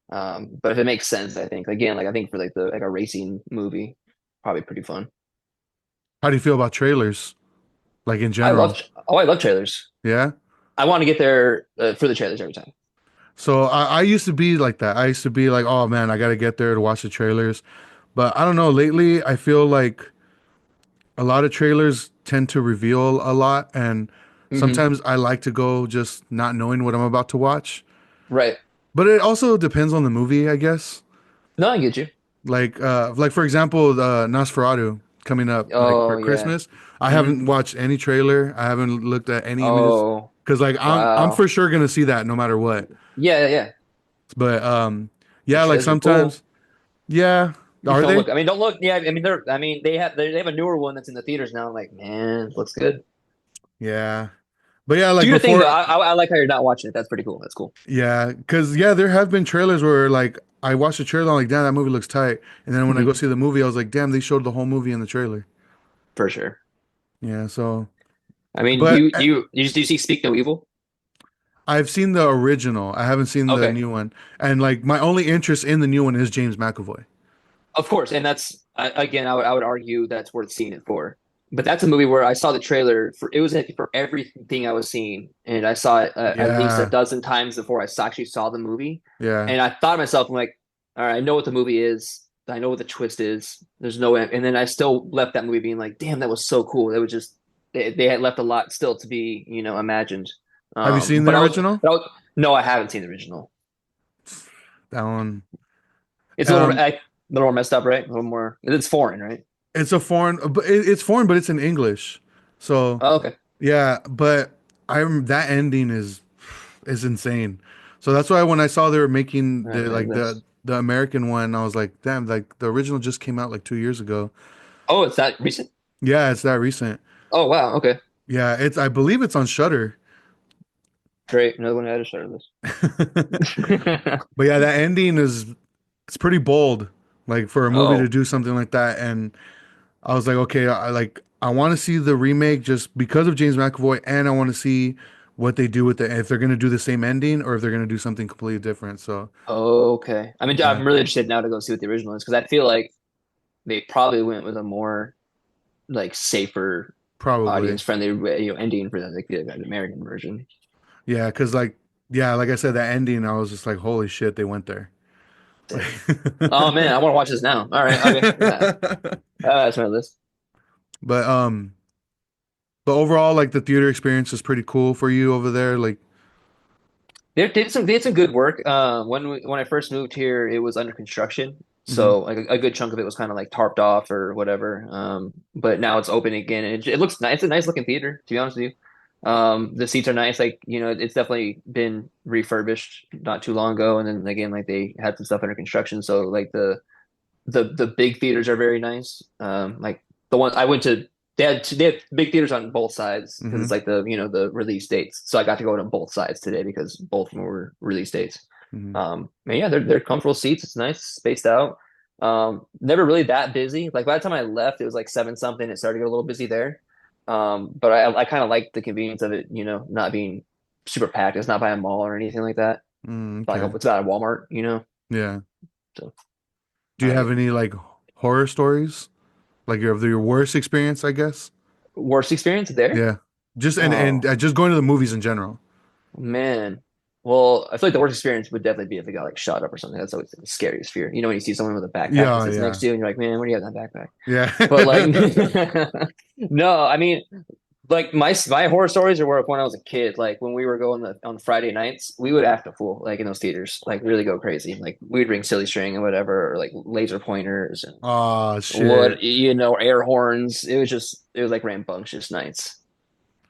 But if it makes sense, I think again, like I think for like the like a racing movie, probably pretty fun. How do you feel about trailers? Like in I general? love I love trailers. Yeah. I want to get there for the trailers every time. So I used to be like that. I used to be like, oh man, I gotta get there to watch the trailers. But I don't know, lately I feel like a lot of trailers tend to reveal a lot, and Hmm. sometimes I like to go just not knowing what I'm about to watch. Right. But it also depends on the movie, I guess. No, I get you. Like for example, the Nosferatu coming up like for Oh yeah. Christmas. I Hmm. haven't watched any trailer. I haven't looked at any images Oh because like I'm wow. for sure gonna see that no matter what. Yeah, yeah, yeah. But The yeah, like trailers are cool. sometimes, yeah, Just are don't they? look. I mean, don't look. Yeah, I mean, they have a newer one that's in the theaters now. I'm like, man, looks good. Yeah, but yeah, like Do your thing though. before, I like how you're not watching it. That's pretty cool. That's cool. yeah, because yeah, there have been trailers where like I watched the trailer, I'm like, damn, that movie looks tight, and then when I go Hmm. see the movie, I was like, damn, they showed the whole movie in the trailer. For sure. Yeah, so I mean, but do you see Speak No Evil? I've seen the original. I haven't seen the Okay. new one. And like my only interest in the new one is James McAvoy. Of course, and again, I would argue that's worth seeing it for. But that's a movie where I saw the trailer for it was for everything I was seeing, and I saw it at least a Yeah. dozen times before actually saw the movie. Yeah. And I thought to myself, I'm like, all right, I know what the movie is. I know what the twist is. There's no, and then I still left that movie being like, damn, that was so cool. It was just they had left a lot still to be, imagined. Have you seen the original? But I was, no, I haven't seen the original. That one. It's Um a little more messed up, right? A little more. It's foreign, right? it's a foreign but it's foreign but it's in English. So Oh, okay. yeah, but I'm that ending is insane. So that's why when I saw they were making All right, man. the American one, I was like, damn, like the original just came out like 2 years ago. Oh, it's that recent. Yeah, it's that recent. Oh, wow. Okay, Yeah, it's I believe it's on Shutter. great. Another one I had to start this. But yeah, that ending is it's pretty bold, like for a movie to Oh, do something like that. And I was like, okay, I want to see the remake just because of James McAvoy, and I want to see what they do with it, if they're gonna do the same ending or if they're gonna do something completely different. So okay. I mean, yeah, I'm really interested now to go see what the original is because I feel like they probably went with a more like safer, probably audience friendly, ending for the American version. yeah, because like I said, that ending, I was just like, holy shit, they went there. Sick. Oh man, I want to watch this now. All right. Okay. Yeah. That's my list. But but overall, like the theater experience is pretty cool for you over there. Like, They did some good work. When I first moved here, it was under construction, mhm. so like a good chunk of it was kind of like tarped off or whatever. But now it's open again, and it looks nice. It's a nice looking theater, to be honest with you. The seats are nice. Like it's definitely been refurbished not too long ago, and then again, like they had some stuff under construction, so like the big theaters are very nice. Like the one I went to, they had big theaters on both sides because it's Mhm. like the release dates. So I got to go to both sides today because both of them were release dates. Mhm. And yeah, they're comfortable seats. It's nice, spaced out. Never really that busy. Like by the time I left, it was like seven something. It started to get a little busy there. But I kind of like the convenience of it, not being super packed. It's not by a mall or anything like that. Like Okay. it's not a Walmart. Yeah. So Do I you like have it. any like horror stories? Like your worst experience, I guess? Worst experience there? Yeah. Just and Oh just going to the movies in general. man. Well, I feel like the worst experience would definitely be if it got like shot up or something. That's always the scariest fear. When you see someone with a backpack that Yeah, sits next yeah. to you and you're like, man, what do you have in that backpack? Yeah. But like, no, I mean, like my horror stories are where when I was a kid, like when we were going on Friday nights, we would act a fool, like in those theaters, like really go crazy. Like we'd bring silly string and whatever, or like laser pointers and Oh shit. air horns. It was like rambunctious nights.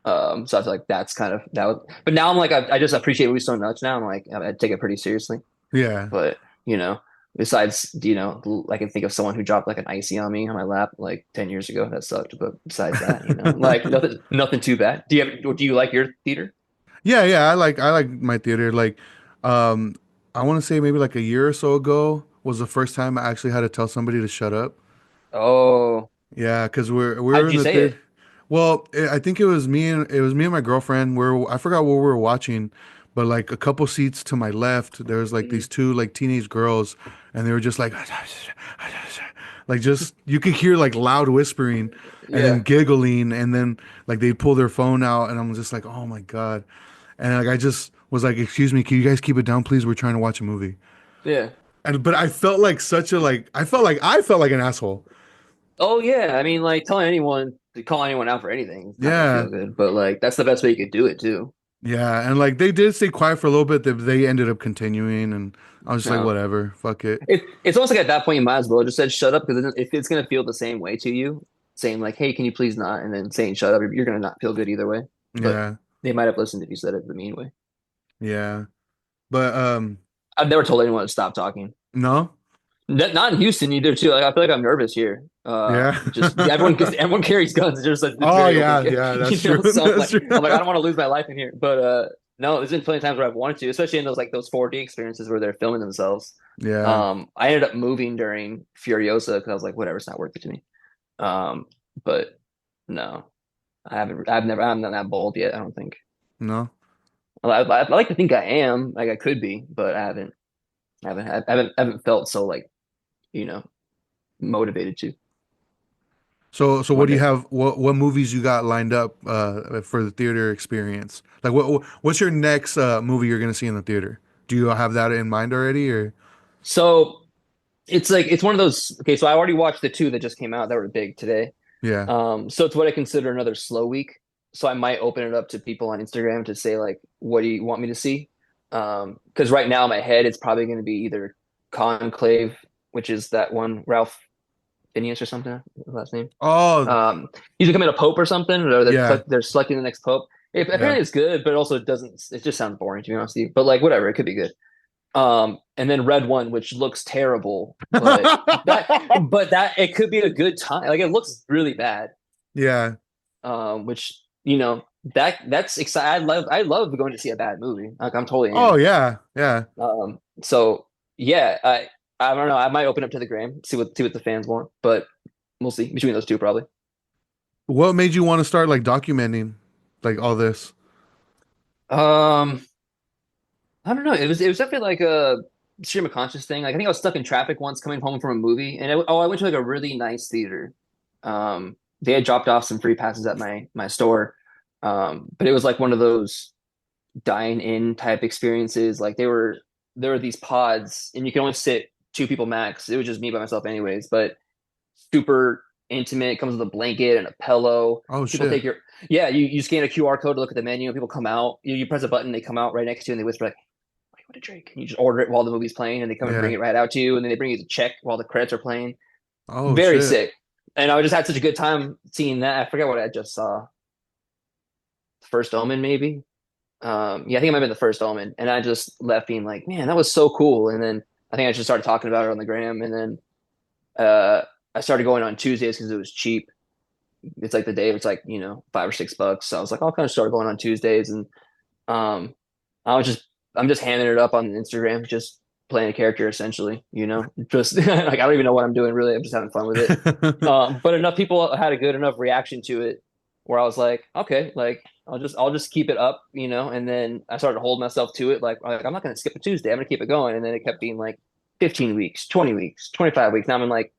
So I feel like that's kind of that was, but now I'm like I just appreciate movies so much now. I'm like I take it pretty seriously. Yeah. But you know, besides I can think of someone who dropped like an icy on me on my lap like 10 years ago. That sucked. But besides that, like nothing too bad. Do you like your theater? Yeah, yeah. I like my theater. Like, um, I want to say maybe like a year or so ago was the first time I actually had to tell somebody to shut up. Oh, Yeah, because we how were did in you the say theater. it? Well, I think it was me and my girlfriend. I forgot what we were watching, but like a couple seats to my left, there was like these Mm, two like teenage girls, and they were just like, like just you could hear like loud whispering, and then yeah, giggling, and then like they pull their phone out, and I'm just like, oh my God, and like I just was like, excuse me, can you guys keep it down, please? We're trying to watch a movie. yeah. And but I felt like such a like I felt like an asshole. Oh yeah. I mean, like telling anyone to call anyone out for anything is not gonna Yeah. feel good. But like that's the best way you could do it too. Yeah, and like they did stay quiet for a little bit. They ended up continuing, and I was just like, No. whatever, fuck it. It's almost like at that point you might as well just said shut up because if it's gonna feel the same way to you, saying like, "Hey, can you please not?" and then saying shut up, you're gonna not feel good either way. But Yeah, they might have listened if you said it the mean way. yeah, but I've never told anyone to stop talking. no, Not in Houston either, too. Like, I feel like I'm nervous here. yeah. Just everyone carries guns. It's just like it's Oh very open, yeah, yeah, that's true. So That's true. I'm like I don't want to lose my life in here. But no, there's been plenty of times where I've wanted to, especially in those 4D experiences where they're filming themselves. Yeah, I ended up moving during Furiosa because I was like, whatever, it's not worth it to me. Um, but no, I'm not that bold yet. I don't think. no. I like to think I am, like I could be, but I haven't felt so like you know motivated to So what one do you day. have? What movies you got lined up for the theater experience? Like what's your next movie you're gonna see in the theater? Do you have that in mind already, or So it's like it's one of those. Okay, so I already watched the two that just came out that were big today. yeah? So it's what I consider another slow week. So I might open it up to people on Instagram to say like, what do you want me to see? Because right now in my head it's probably going to be either Conclave, which is that one Ralph Phineas or something, his last name. Oh He's becoming a pope or something, or yeah, they're selecting the next pope. yeah. Apparently it's good, but also it doesn't. It just sounds boring to be honest with you. But like whatever, it could be good. And then Red One, which looks terrible, but that it could be a good time. Like it looks really bad. Yeah. Which that's exciting. I love going to see a bad movie. Like I'm totally Oh in. yeah, yeah. So yeah, I don't know. I might open up to the gram, see what the fans want, but we'll see between those two probably. What made you want to start like documenting like all this? Um, I don't know. It was definitely like a stream of conscious thing. Like I think I was stuck in traffic once coming home from a movie, and I went to like a really nice theater. They had dropped off some free passes at my store, but it was like one of those dine in type experiences. Like there were these pods, and you can only sit two people max. It was just me by myself, anyways. But super intimate. It comes with a blanket and a pillow. Oh People shit. take your yeah. You scan a QR code to look at the menu, and people come out. You press a button, they come out right next to you, and they whisper like, "What do you want to drink?" And you just order it while the movie's playing, and they come and bring Yeah. it right out to you, and then they bring you the check while the credits are playing. Oh Very shit. sick. And I just had such a good time seeing that. I forget what I just saw. First Omen, maybe. Yeah, I think it might have been the first Omen, and I just left being like, man, that was so cool. And then I think I just started talking about it on the gram, and then I started going on Tuesdays because it was cheap. It's like the day it's like $5 or $6. So I was like, I'll kind of start going on Tuesdays, and um, I was just I'm just handing it up on Instagram, just playing a character essentially. Just like I don't even know what I'm doing really. I'm just having fun with it. But enough people had a good enough reaction to it where I was like, okay, like I'll just keep it up, you know. And then I started to hold myself to it, like I'm not gonna skip a Tuesday. I'm gonna keep it going. And then it kept being like 15 weeks, 20 weeks, 25 weeks. Now I'm in like,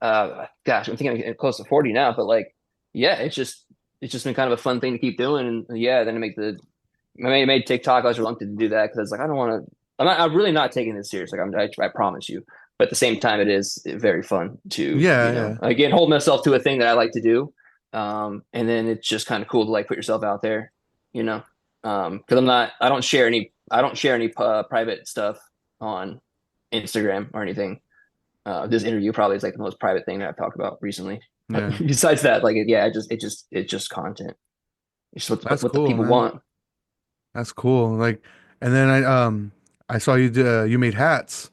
gosh, I'm thinking I'm close to 40 now. But like, yeah, it's just been kind of a fun thing to keep doing. And yeah, then I made TikTok. I was reluctant to do that because I was like, I don't want to. I'm really not taking this serious. Like I promise you. But at the same time, it is very fun to, Yeah, yeah. again, hold myself to a thing that I like to do. And then it's just kind of cool to like put yourself out there, you know. Because I don't share any private stuff on Instagram or anything. This interview probably is like the most private thing that I've talked about recently. Yeah. Besides that, like, yeah, it's just content. It's just That's what the cool, people man. want. That's cool. Like, and then I saw you made hats.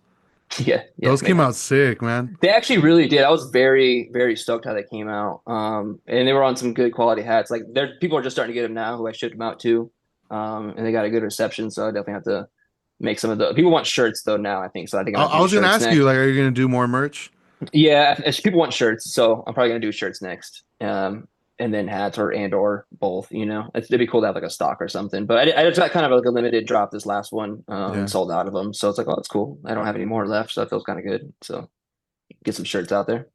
Yeah, yeah, Those made came out hats. sick, man. They actually really did. I was very, very stoked how they came out. And they were on some good quality hats. Like there, people are just starting to get them now who I shipped them out to. And they got a good reception. So I definitely have to make some of the people want shirts though now, I think. So I think I'm gonna I have to do was gonna shirts ask you, next. like, are you gonna do more merch? Yeah, people want shirts, so I'm probably gonna do shirts next. And then hats or both, you know. It'd be cool to have like a stock or something. But I just got kind of like a limited drop this last one, and Yeah, sold out of them. So it's like, oh, that's cool. I don't have any more left, so that feels kind of good. So get some shirts out there.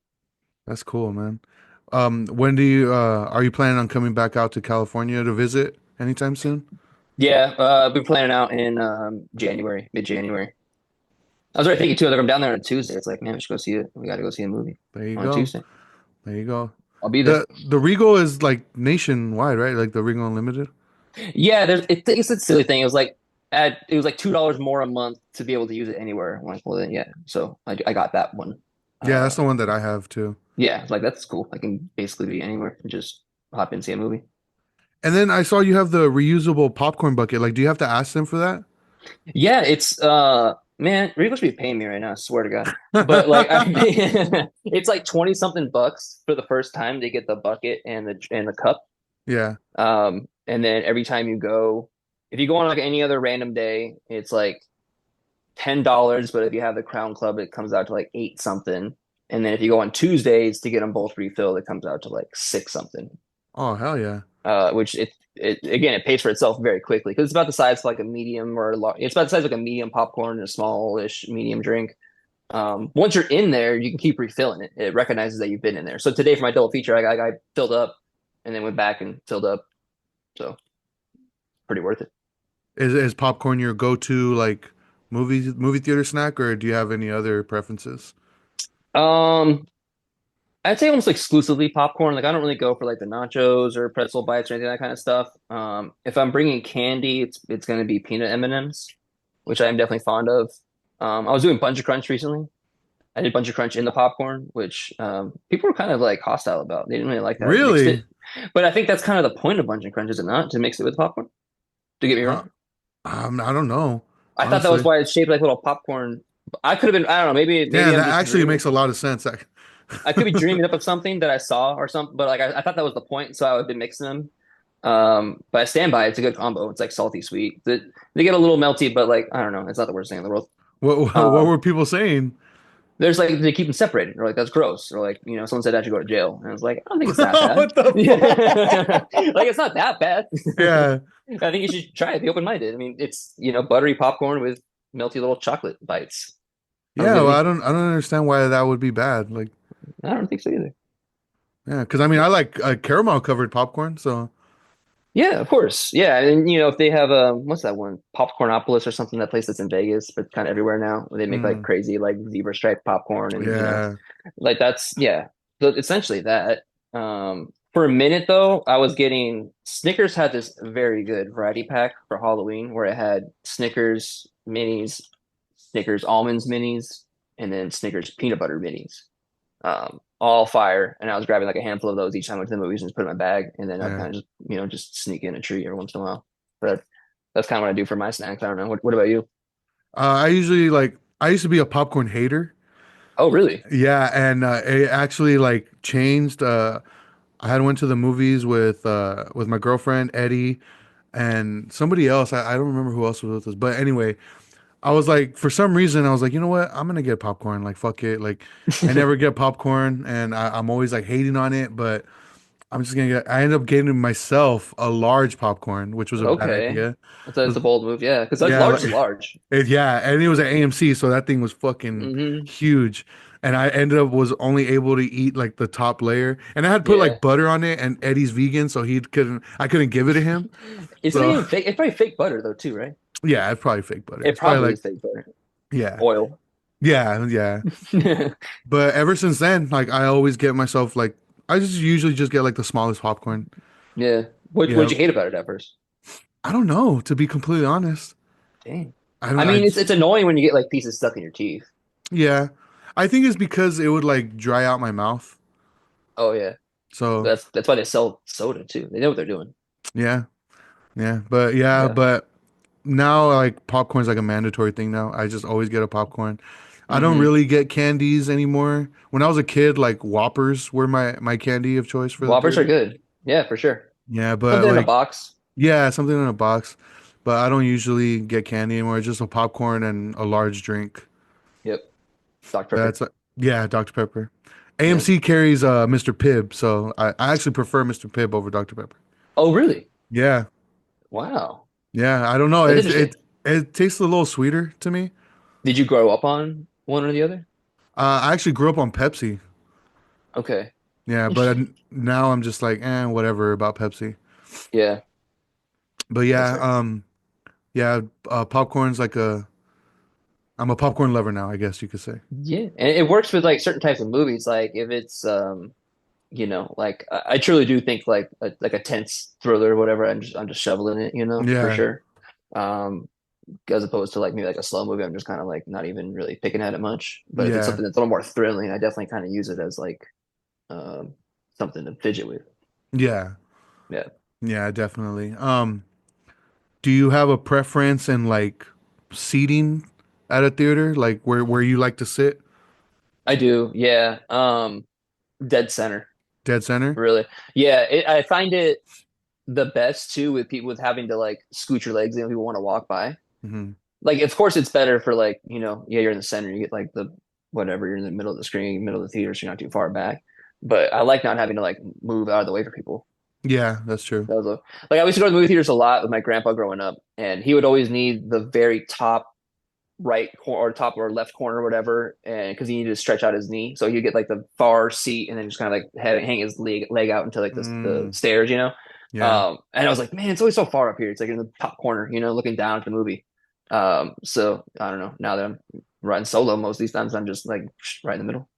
that's cool, man. When are you planning on coming back out to California to visit anytime soon? Yeah, I've been planning out in January, mid-January. I was already thinking too, like I'm down there on Tuesday. It's like, man, we should go see it. We got to go see a movie There you on a go. Tuesday. There you go. I'll be there. The Regal is like nationwide, right? Like the Regal Unlimited. Yeah, it's a silly thing. It was like $2 more a month to be able to use it anywhere. I'm like, well then, yeah. So I got that one. Yeah, that's Uh, the one that I have too. yeah, like that's cool. I can basically be anywhere and just hop in and see a movie. And then I saw you have the reusable popcorn bucket. Like, do you have to ask them for Yeah, it's man, Rico's be paying me right now, I swear to God. But like I that? it's like 20 something bucks for the first time to get the bucket and the cup. Yeah. And then every time you go, if you go on like any other random day, it's like $10, but if you have the Crown Club, it comes out to like eight something. And then if you go on Tuesdays to get them both refilled, it comes out to like six something. Oh, hell yeah. Which it again it pays for itself very quickly because it's about the size of like a medium or a large. It's about the size of like a medium popcorn and a smallish medium drink. Once you're in there, you can keep refilling it. It recognizes that you've been in there. So today for my double feature, I filled up and then went back and filled up. So pretty worth it. Is popcorn your go-to like movie theater snack, or do you have any other preferences? Um, I'd say almost exclusively popcorn. Like I don't really go for like the nachos or pretzel bites or anything like that kind of stuff. If I'm bringing candy, it's going to be peanut M&Ms, which I am definitely fond of. I was doing Bunch of Crunch recently. I did Bunch of Crunch in the popcorn, which people were kind of like hostile about. They didn't really like that. Mixed Really? it, but I think that's kind of the point of Bunch of Crunch, is it not? To mix it with popcorn. To get me Uh, wrong, I don't know, I thought that was honestly. why it's shaped like little popcorn. I could have been. I don't know. Yeah, Maybe I'm that just actually dreaming. makes a lot of sense. I could be dreaming up of something that I saw or something, but like I thought that was the point, so I would have been mixing them. But I stand by it. It's a good combo. It's like salty sweet. They get a little melty, but like I don't know. It's not the worst thing in the world. What Um, were people saying? there's like they keep them separated, or like that's gross, or like someone said I should go to jail, and I was like I don't think it's that bad. What the Yeah, fuck? like it's not that bad. Yeah. I think you should try it. Be open minded. I mean, it's buttery popcorn with melty little chocolate bites. Sounds Yeah, good to well, me. I don't understand why that would be bad. Like, I don't think so either. yeah, because I mean, I like caramel covered popcorn, so Yeah, of course. Yeah, and if they have what's that one? Popcornopolis or something, that place that's in Vegas, but kind of everywhere now. They make like mm, crazy like zebra stripe popcorn and yeah, like that's yeah. So essentially that. For a minute though, I was getting Snickers had this very good variety pack for Halloween where it had Snickers minis, Snickers almonds minis, and then Snickers peanut butter minis, all fire. And I was grabbing like a handful of those each time I went to the movies and just put it in my bag. And then I'd yeah. kind of just sneak in a treat every once in a while. But that's kind of what I do for my snacks. I don't know. What about you? I usually like I used to be a popcorn hater. Oh, really? Yeah, and it actually like changed. I had went to the movies with my girlfriend Eddie and somebody else. I don't remember who else was with us, but anyway, I was like, for some reason, I was like, you know what? I'm gonna get popcorn. Like, fuck it. Like, I never get popcorn, and I'm always like hating on it. But I'm just gonna get. I ended up getting myself a large popcorn, which was a bad Okay. idea. It's a bold move, yeah, because like Yeah, large like is large. yeah, and it was at AMC, so that thing was fucking Hmm. huge. And I ended up was only able to eat like the top layer, and I had put Yeah. like butter on it. And Eddie's vegan, so he couldn't. I couldn't give it to him. Is it So even fake? It's probably fake butter though, too, right? yeah, it's probably fake butter. It It's probably probably like is fake butter. yeah, Oil. yeah. But ever since then, like I always get myself like I just usually just get like the smallest popcorn. Yeah. What'd Yeah, you hate about it at first? I don't know, to be completely honest. Dang. I don't. I I mean, it's annoying when you get like pieces stuck in your teeth. yeah, I think it's because it would like dry out my mouth. Oh yeah. So That's why they sell soda too. They know what they're doing. yeah, yeah, Yeah. but now like popcorn's like a mandatory thing now. I just always get a popcorn. I don't Hmm. really get candies anymore. When I was a kid, like Whoppers were my candy of choice for the Whoppers are theater. good. Yeah, for sure. Yeah, but Something in a like box. yeah, something in a box. But I don't usually get candy anymore. It's just a popcorn and a large drink. Yep. Dr. That's Pepper. yeah, Dr. Pepper. Yeah. AMC carries Mr. Pibb, so I actually prefer Mr. Pibb over Dr. Pepper. Oh, really? Yeah. Wow. Yeah, I don't know. That's It interesting. it tastes a little sweeter to me. Did you grow up on one or the other? I actually grew up on Pepsi. Okay. Yeah, but now I'm just like, whatever about Pepsi. Yeah, But that's yeah, fair. popcorn's like a I'm a popcorn lover now, I guess you could say. Yeah, and it works with like certain types of movies. Like if it's like I truly do think like a tense thriller or whatever. I'm just shoveling it, for Yeah, sure. Um, as opposed to like maybe like a slow movie, I'm just kind of like not even really picking at it much. But if it's yeah, something that's a little more thrilling, I definitely kind of use it as like um something to fidget with. yeah, Yeah, yeah, definitely. Do you have a preference in like seating at a theater, like where you like to sit? I do. Yeah, dead center, Dead center? really. Yeah, I find it the best too with people with having to like scoot your legs in when people want to walk by. Hmm. Like, of course, it's better for like, yeah, you're in the center, you get like the whatever, you're in the middle of the screen, middle of the theater, so you're not too far back. But I like not having to like move out of the way for people. Yeah, that's true. That was like I used to go to the movie theaters a lot with my grandpa growing up, and he would always need the very top right corner or top or left corner or whatever, and because he needed to stretch out his knee, so he'd get like the far seat and then just kind of like hang his leg out into like the Mm, stairs. yeah. And I was like, man, it's always so far up here. It's like in the top corner, looking down at the movie. So I don't know. Now that I'm riding solo, most of these times I'm just like right in the middle.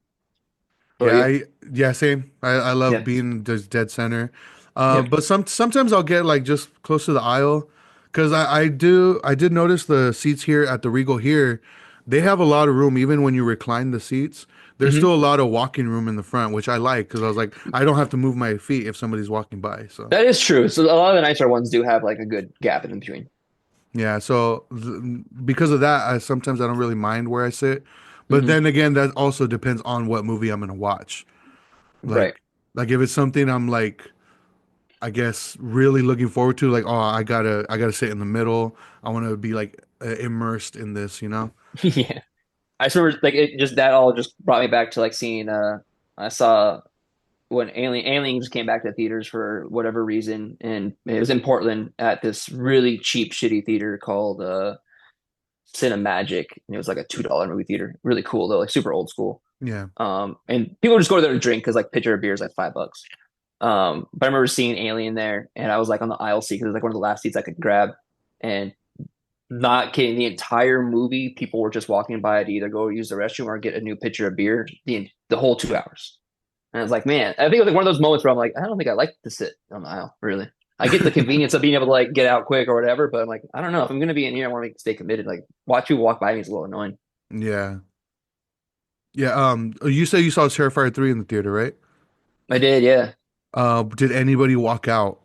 What about Yeah, you? yeah, same. I love Yeah. being just dead center. Yep. But sometimes I'll get like just close to the aisle because I did notice the seats here at the Regal here, they have a lot of room even when you recline the seats. There's still a Hmm. lot of walking room in the front, which I like because I was like, I don't have to move my feet if somebody's walking by. So That is true. So a lot of the nicer ones do have like a good gap in between. yeah, so because of that, sometimes I don't really mind where I sit. But Hmm. then again, that also depends on what movie I'm gonna watch. Right. Like if it's something I'm like I guess really looking forward to like I gotta sit in the middle. I want to be like immersed in this, you know? Yeah. I just remember like it just that all just brought me back to like seeing I saw when Aliens came back to theaters for whatever reason, and it was in Portland at this really cheap, shitty theater called Cinemagic, and it was like a $2 movie theater. Really cool though, like super old school. Yeah. And people just go there to drink because like pitcher of beer is like $5. But I remember seeing Alien there, and I was like on the aisle seat because it was like one of the last seats I could grab, and not kidding, the entire movie, people were just walking by to either go use the restroom or get a new pitcher of beer the whole 2 hours. And I was like, man, I think it was like one of those moments where I'm like, I don't think I like to sit on the aisle, really. I get the convenience of being able to like get out quick or whatever, but I'm like, I don't know. If I'm gonna be in here, I want to stay committed. Like watch you walk by me is a little annoying. Yeah. Yeah, you said you saw Terrifier 3 in the theater, right? I did, yeah. Did anybody walk out?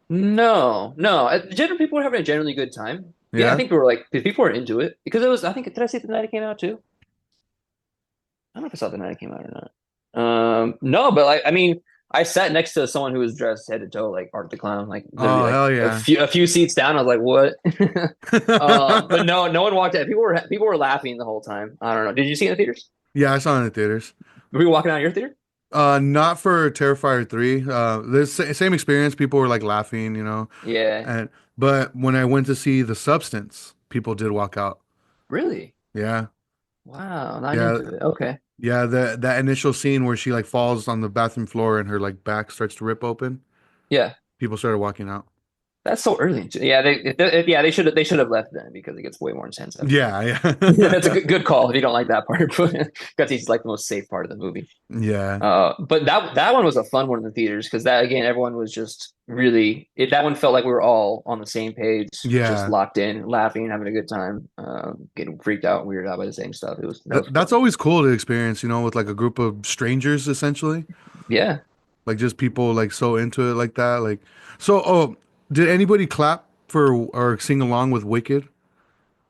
No, no. Generally, people were having a generally good time. Yeah, I Yeah? think people were into it because it was. I think did I see it the night it came out too? I don't know if I saw it the night it came out or not. No, but like I mean, I sat next to someone who was dressed head to toe like Art the Clown, like literally Oh, like hell a yeah. few seats down. I was like, what? But no, no one walked out. People were laughing the whole time. I don't know. Did you see it in the theaters? Yeah, I saw it in the theaters. Were you walking out of your theater? Not for Terrifier 3. The same experience. People were like laughing, Yeah. and but when I went to see The Substance, people did walk out. Really? Yeah, Wow, not yeah, into it. Okay. yeah. That initial scene where she like falls on the bathroom floor and her like back starts to rip open. Yeah. People started walking out. That's so early. Yeah, yeah, they should have left then because it gets way more intense after that. Yeah, That's a yeah, good call if you don't like that part, because he's like the most safe part of the movie. yeah, But that one was a fun one in the theaters because that again, everyone was just really that one felt like we were all on the same page, just yeah. locked in, laughing, having a good time, getting freaked out, and weirded out by the same stuff. That was That's fun. always cool to experience, with like a group of strangers essentially. Yeah. Like just people like so into it like that. Like so oh, did anybody clap for or sing along with Wicked?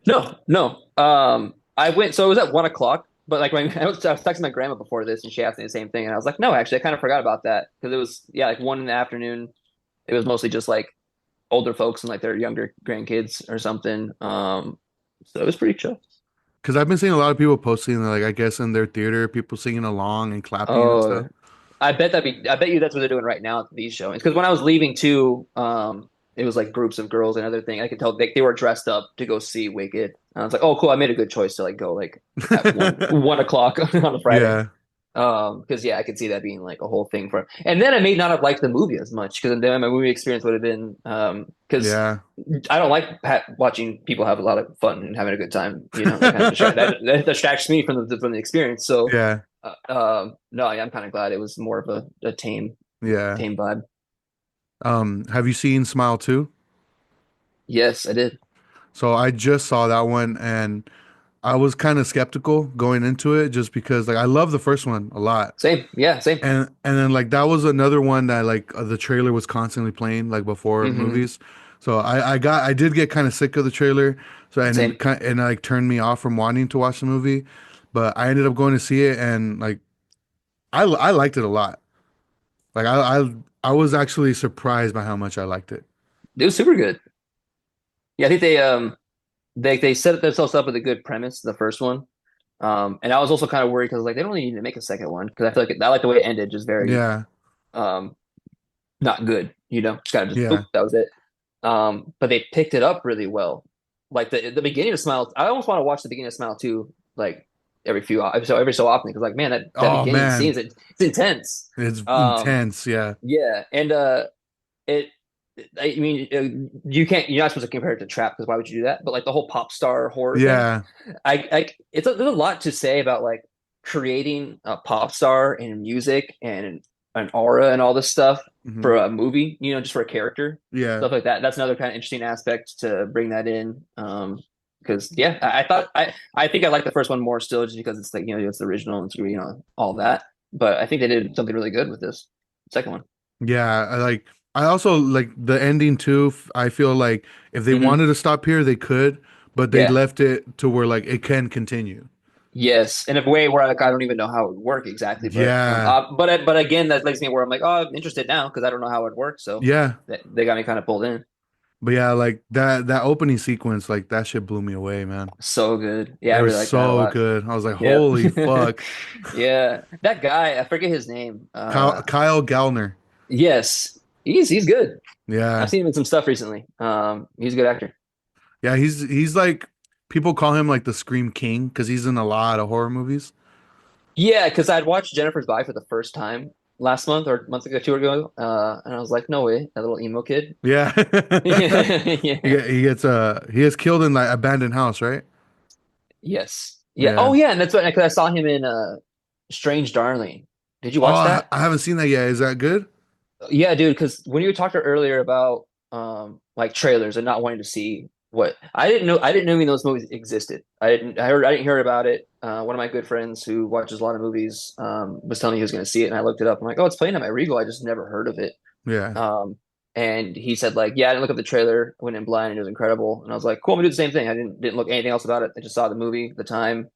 No, no. I went, so it was at 1 o'clock, but like I was texting my grandma before this and she asked me the same thing. And I was like, no, actually, I kind of forgot about that because it was, yeah, like 1 in the afternoon. It was mostly just like older folks and like their younger grandkids or something. So it was pretty chill. Because I've been seeing a lot of people posting like I guess in their theater, people singing along and clapping and Oh, stuff. I bet you that's what they're doing right now at these shows. Because when I was leaving too, it was like groups of girls and other thing. I could tell they were dressed up to go see Wicked. And I was like, oh, cool. I made a good choice to like go like at 1 o'clock on a Friday. Yeah, Because yeah, I could see that being like a whole thing for. And then I may not have liked the movie as much because then my movie experience would have been because yeah, I don't like watching people have a lot of fun and having a good time. That kind of that distracts me from the experience. So yeah, no, yeah, I'm kind of glad it was more of a yeah. tame vibe. Have you seen Smile 2? Yes, I did. So I just saw that one and I was kind of skeptical going into it just because like I love the first one a lot. Same. Yeah, same. And then like that was another one that like the trailer was constantly playing like before Hmm. movies. So I did get kind of sick of the trailer. So and Same. it kind and like turned me off from wanting to watch the movie. But I ended up going to see it and like I liked it a lot. Like I was actually surprised by how much I liked it. It was super good. Yeah, I think they set themselves up with a good premise, the first one. And I was also kind of worried because like they don't really need to make a second one because I feel like I like the way it ended, just very Yeah. um not good, just kind of just Yeah. boop, that was it. But they picked it up really well. Like the beginning of Smile, I almost want to watch the beginning of Smile too, like every so often because like man, that Oh beginning scene man, it's intense. it's Um, intense. Yeah. yeah, and it. I mean, you're not supposed to compare it to Trap because why would you do that? But like the whole pop star horror thing, Yeah. there's a lot to say about like creating a pop star and music and an aura and all this stuff Hmm. for a movie, just for a character, Yeah. stuff like that. That's another kind of interesting aspect to bring that in. Because yeah, I thought I think I like the first one more still just because it's like it's the original and it's all that. But I think they did something really good with this second one. Yeah, I also like the ending too. I feel like if they Hmm. wanted to stop here, they could, but they Yeah. left it to where like it can continue. Yes, in a way where like I don't even know how it would work exactly, Yeah. but again, that makes me where I'm like, oh, I'm interested now because I don't know how it works. So Yeah. they got me kind of pulled in. But yeah, like that opening sequence, like that shit blew me away, man. So good. Yeah, It I was really like that a so lot. good. I was like, Yep. holy fuck. Yeah, that guy, I forget his name. Kyle Gallner. Yes, he's good. I've Yeah. seen him in some stuff recently. He's a good actor. Yeah, he's like people call him like the Scream King because he's in a lot of horror movies. Yeah, because I'd watched Jennifer's Body for the first time last month or a month ago, 2 ago, and I was like, no way, that little emo kid. Yeah. Yeah. He gets killed in like abandoned house, right? Yes. Yeah. Oh, Yeah. yeah. And that's what, because I saw him in Strange Darling. Did you Oh, watch that? I haven't seen that yet. Is that good? Yeah, dude. Because when you talked earlier about like trailers and not wanting to see what I didn't know even those movies existed. I didn't hear about it. One of my good friends who watches a lot of movies was telling me he was going to see it, and I looked it up. I'm like, oh, it's playing at my Regal. I just never heard of it. Yeah. Um, and he said like, yeah, I didn't look up the trailer. I went in blind, and it was incredible. And I was like, cool. I'm gonna do the same thing. I didn't look anything else about it. I just saw the movie, the time,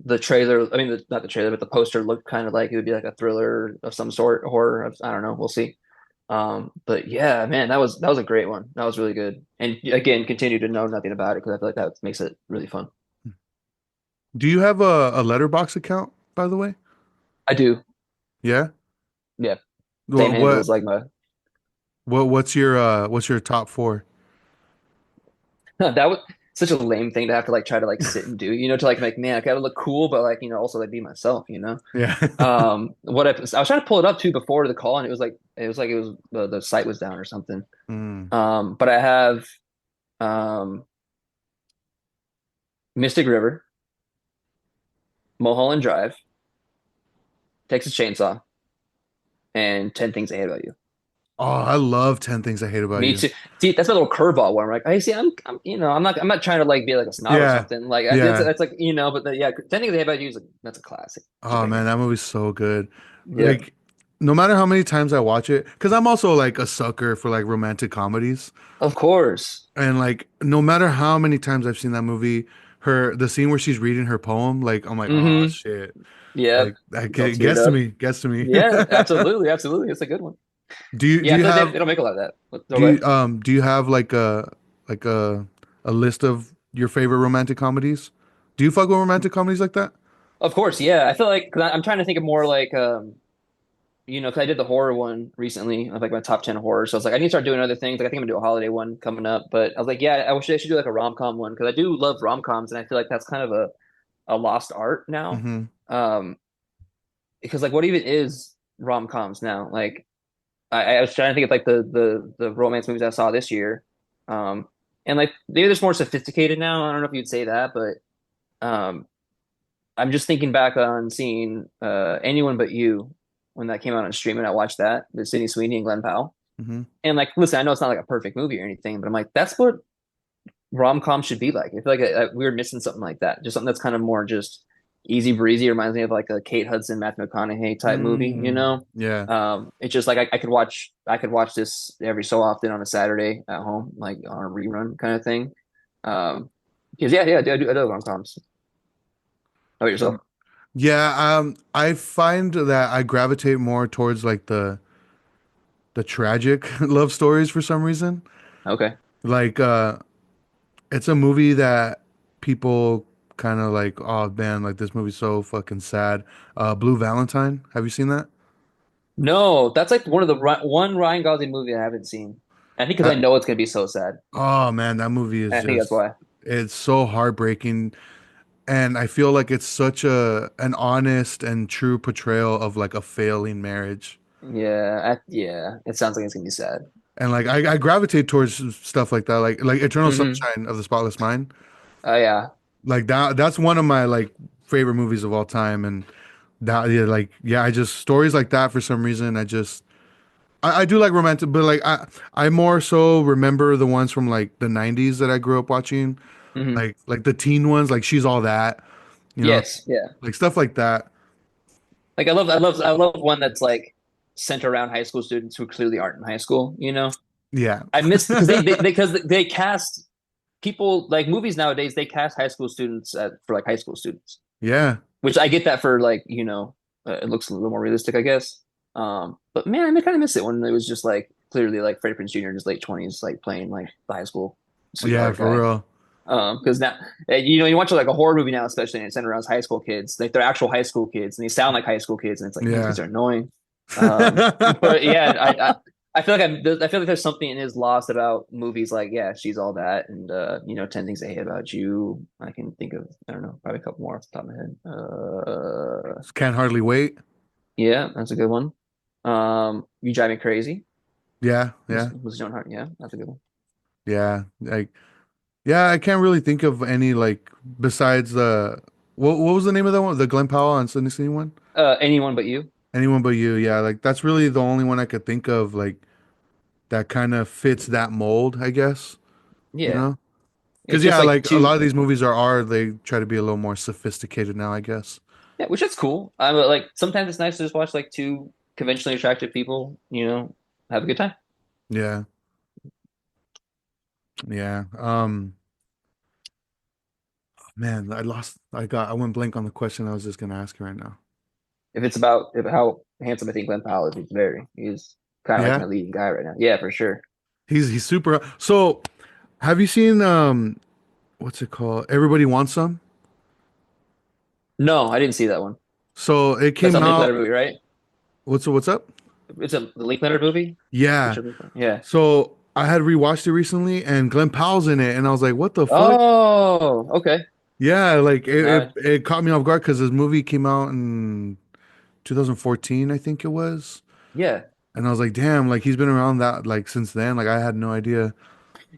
the trailer. I mean, not the trailer, but the poster looked kind of like it would be like a thriller of some sort, horror. I don't know. We'll see. But yeah, man, that was a great one. That was really good. And again, continue to know nothing about it because I feel like that makes it really fun. Do you have a letterbox account, by the way? I do. Yeah. Yeah, same What handle what is like my what's your top four? that was such a lame thing to have to like try to like sit and do, to like man, I gotta look cool, but like also like be myself. Yeah. I was trying to pull it up too before the call, and it was the site was down or something. Mm. But I have um Mystic River, Mulholland Drive, Texas Chainsaw, and 10 Things I Hate About You. Oh, I love 10 Things I Hate About Me You. too. See, that's my little curveball where I'm like, I see, I'm not trying to like be like a snob or Yeah. something. Like Yeah. that's like, but yeah, 10 Things I Hate About You is like that's a classic. It's a Oh man, banger. that movie's so good. Yep. Like no matter how many times I watch it, because I'm also like a sucker for like romantic comedies. Of course. And like no matter how many times I've seen that movie, the scene where she's reading her poem, like I'm like, oh Mm-hmm. shit. Yep. Like that All it teared gets to up. me, gets to me. Yeah, absolutely, absolutely. It's a good one. Do Yeah, I you feel like have they don't make a lot of that. Go ahead. do you have like a list of your favorite romantic comedies? Do you fuck with romantic comedies like that? Of course, yeah. I feel like because I'm trying to think of more like because I did the horror one recently, of like my top 10 horror. So I was like, I need to start doing other things. Like I think I'm gonna do a holiday one coming up. But I was like, yeah, I wish I should do like a rom-com one because I do love rom-coms, and I feel like that's kind of a lost art now. Mm-hmm. Um, because like what even is rom-coms now? Like I was trying to think of like the romance movies I saw this year. Um, and like maybe they're just more sophisticated now. I don't know if you'd say that, but um I'm just thinking back on seeing Anyone But You when that came out on stream, and I watched that with Sydney Sweeney and Glenn Powell. Mm-hmm. And like, listen, I know it's not like a perfect movie or anything, but I'm like, that's what rom-com should be like. I feel like we were missing something like that. Just something that's kind of more just easy breezy. Reminds me of like a Kate Hudson, Matthew McConaughey type movie, you Mm, know? yeah. It's just like I could watch this every so often on a Saturday at home, like on a rerun kind of thing. Um, because yeah, I do rom-coms. How about yourself? Yeah, I find that I gravitate more towards like the tragic love stories for some reason. Okay. Like it's a movie that people kind of like, oh man, like this movie's so fucking sad. Blue Valentine. Have you seen that? No, that's like one of the one Ryan Gosling movie I haven't seen. I think because I Uh, know it's gonna be so sad. oh man, that movie And is I think that's just why. it's so heartbreaking, and I feel like it's such an honest and true portrayal of like a failing marriage. Yeah, it sounds like it's gonna be sad. And like I gravitate towards stuff like that, like Eternal Hmm. Sunshine of the Spotless Mind. Oh yeah. Like that's one of my like favorite movies of all time. And that yeah, like yeah, I just stories like that for some reason. I do like romantic, but like I more so remember the ones from like the 90s that I grew up watching, Hmm. like the teen ones, like She's All That, you know, Yes, yeah. like stuff like that. Like I love one that's like centered around high school students who clearly aren't in high school. Yeah. I miss because they cast people like movies nowadays. They cast high school students for like high school students, Yeah. which I get that for like it looks a little more realistic, I guess. But man, I kind of miss it when it was just like clearly like Freddie Prinze Jr. in his late 20s, like playing like the high school Yeah, sweetheart for guy. real. Because now you watch like a horror movie now, especially and it's centered around high school kids, like they're actual high school kids, and they sound like high school kids, and it's like man, these Yeah. kids are annoying. But yeah, I feel like I feel like there's something in his lost about movies like yeah, She's All That, and 10 Things I Hate About You. I can think of I don't know probably a couple more off the top of my head. Can't hardly wait. Yeah, that's a good one. You Drive Me Crazy Yeah, yeah, was Joan Hart. Yeah, that's a good one. yeah. Like, yeah, I can't really think of any like besides the what was the name of that one? The Glenn Powell and Sydney Sweeney one? Anyone But You. Anyone But You. Yeah, like that's really the only one I could think of like that kind of fits that mold, I guess. You Yeah, know? Because it's just yeah, like like a lot two. of these movies are they try to be a little more sophisticated now, I guess. Yeah, which is cool. I'm like sometimes it's nice to just watch like two conventionally attractive people, have a good time. Yeah, yeah. Man, I went blank on the question I was just gonna ask you right now. If it's about how handsome I think Glenn Powell is, he's kind of like Yeah, my leading guy right now. Yeah, for sure. he's super. So, have you seen what's it called? Everybody Wants Some. No, I didn't see that one. So it That's came a out. Linklater movie, right? What's up? It's a the Link Leonard movie. Yeah. Richard Linklater. Yeah. So I had rewatched it recently, and Glenn Powell's in it, and I was like, "What the fuck?" Oh, okay. Yeah, like Uh, it caught me off guard because this movie came out in 2014, I think it was, yeah. and I was like, "Damn!" Like he's been around that like since then. Like I had no idea.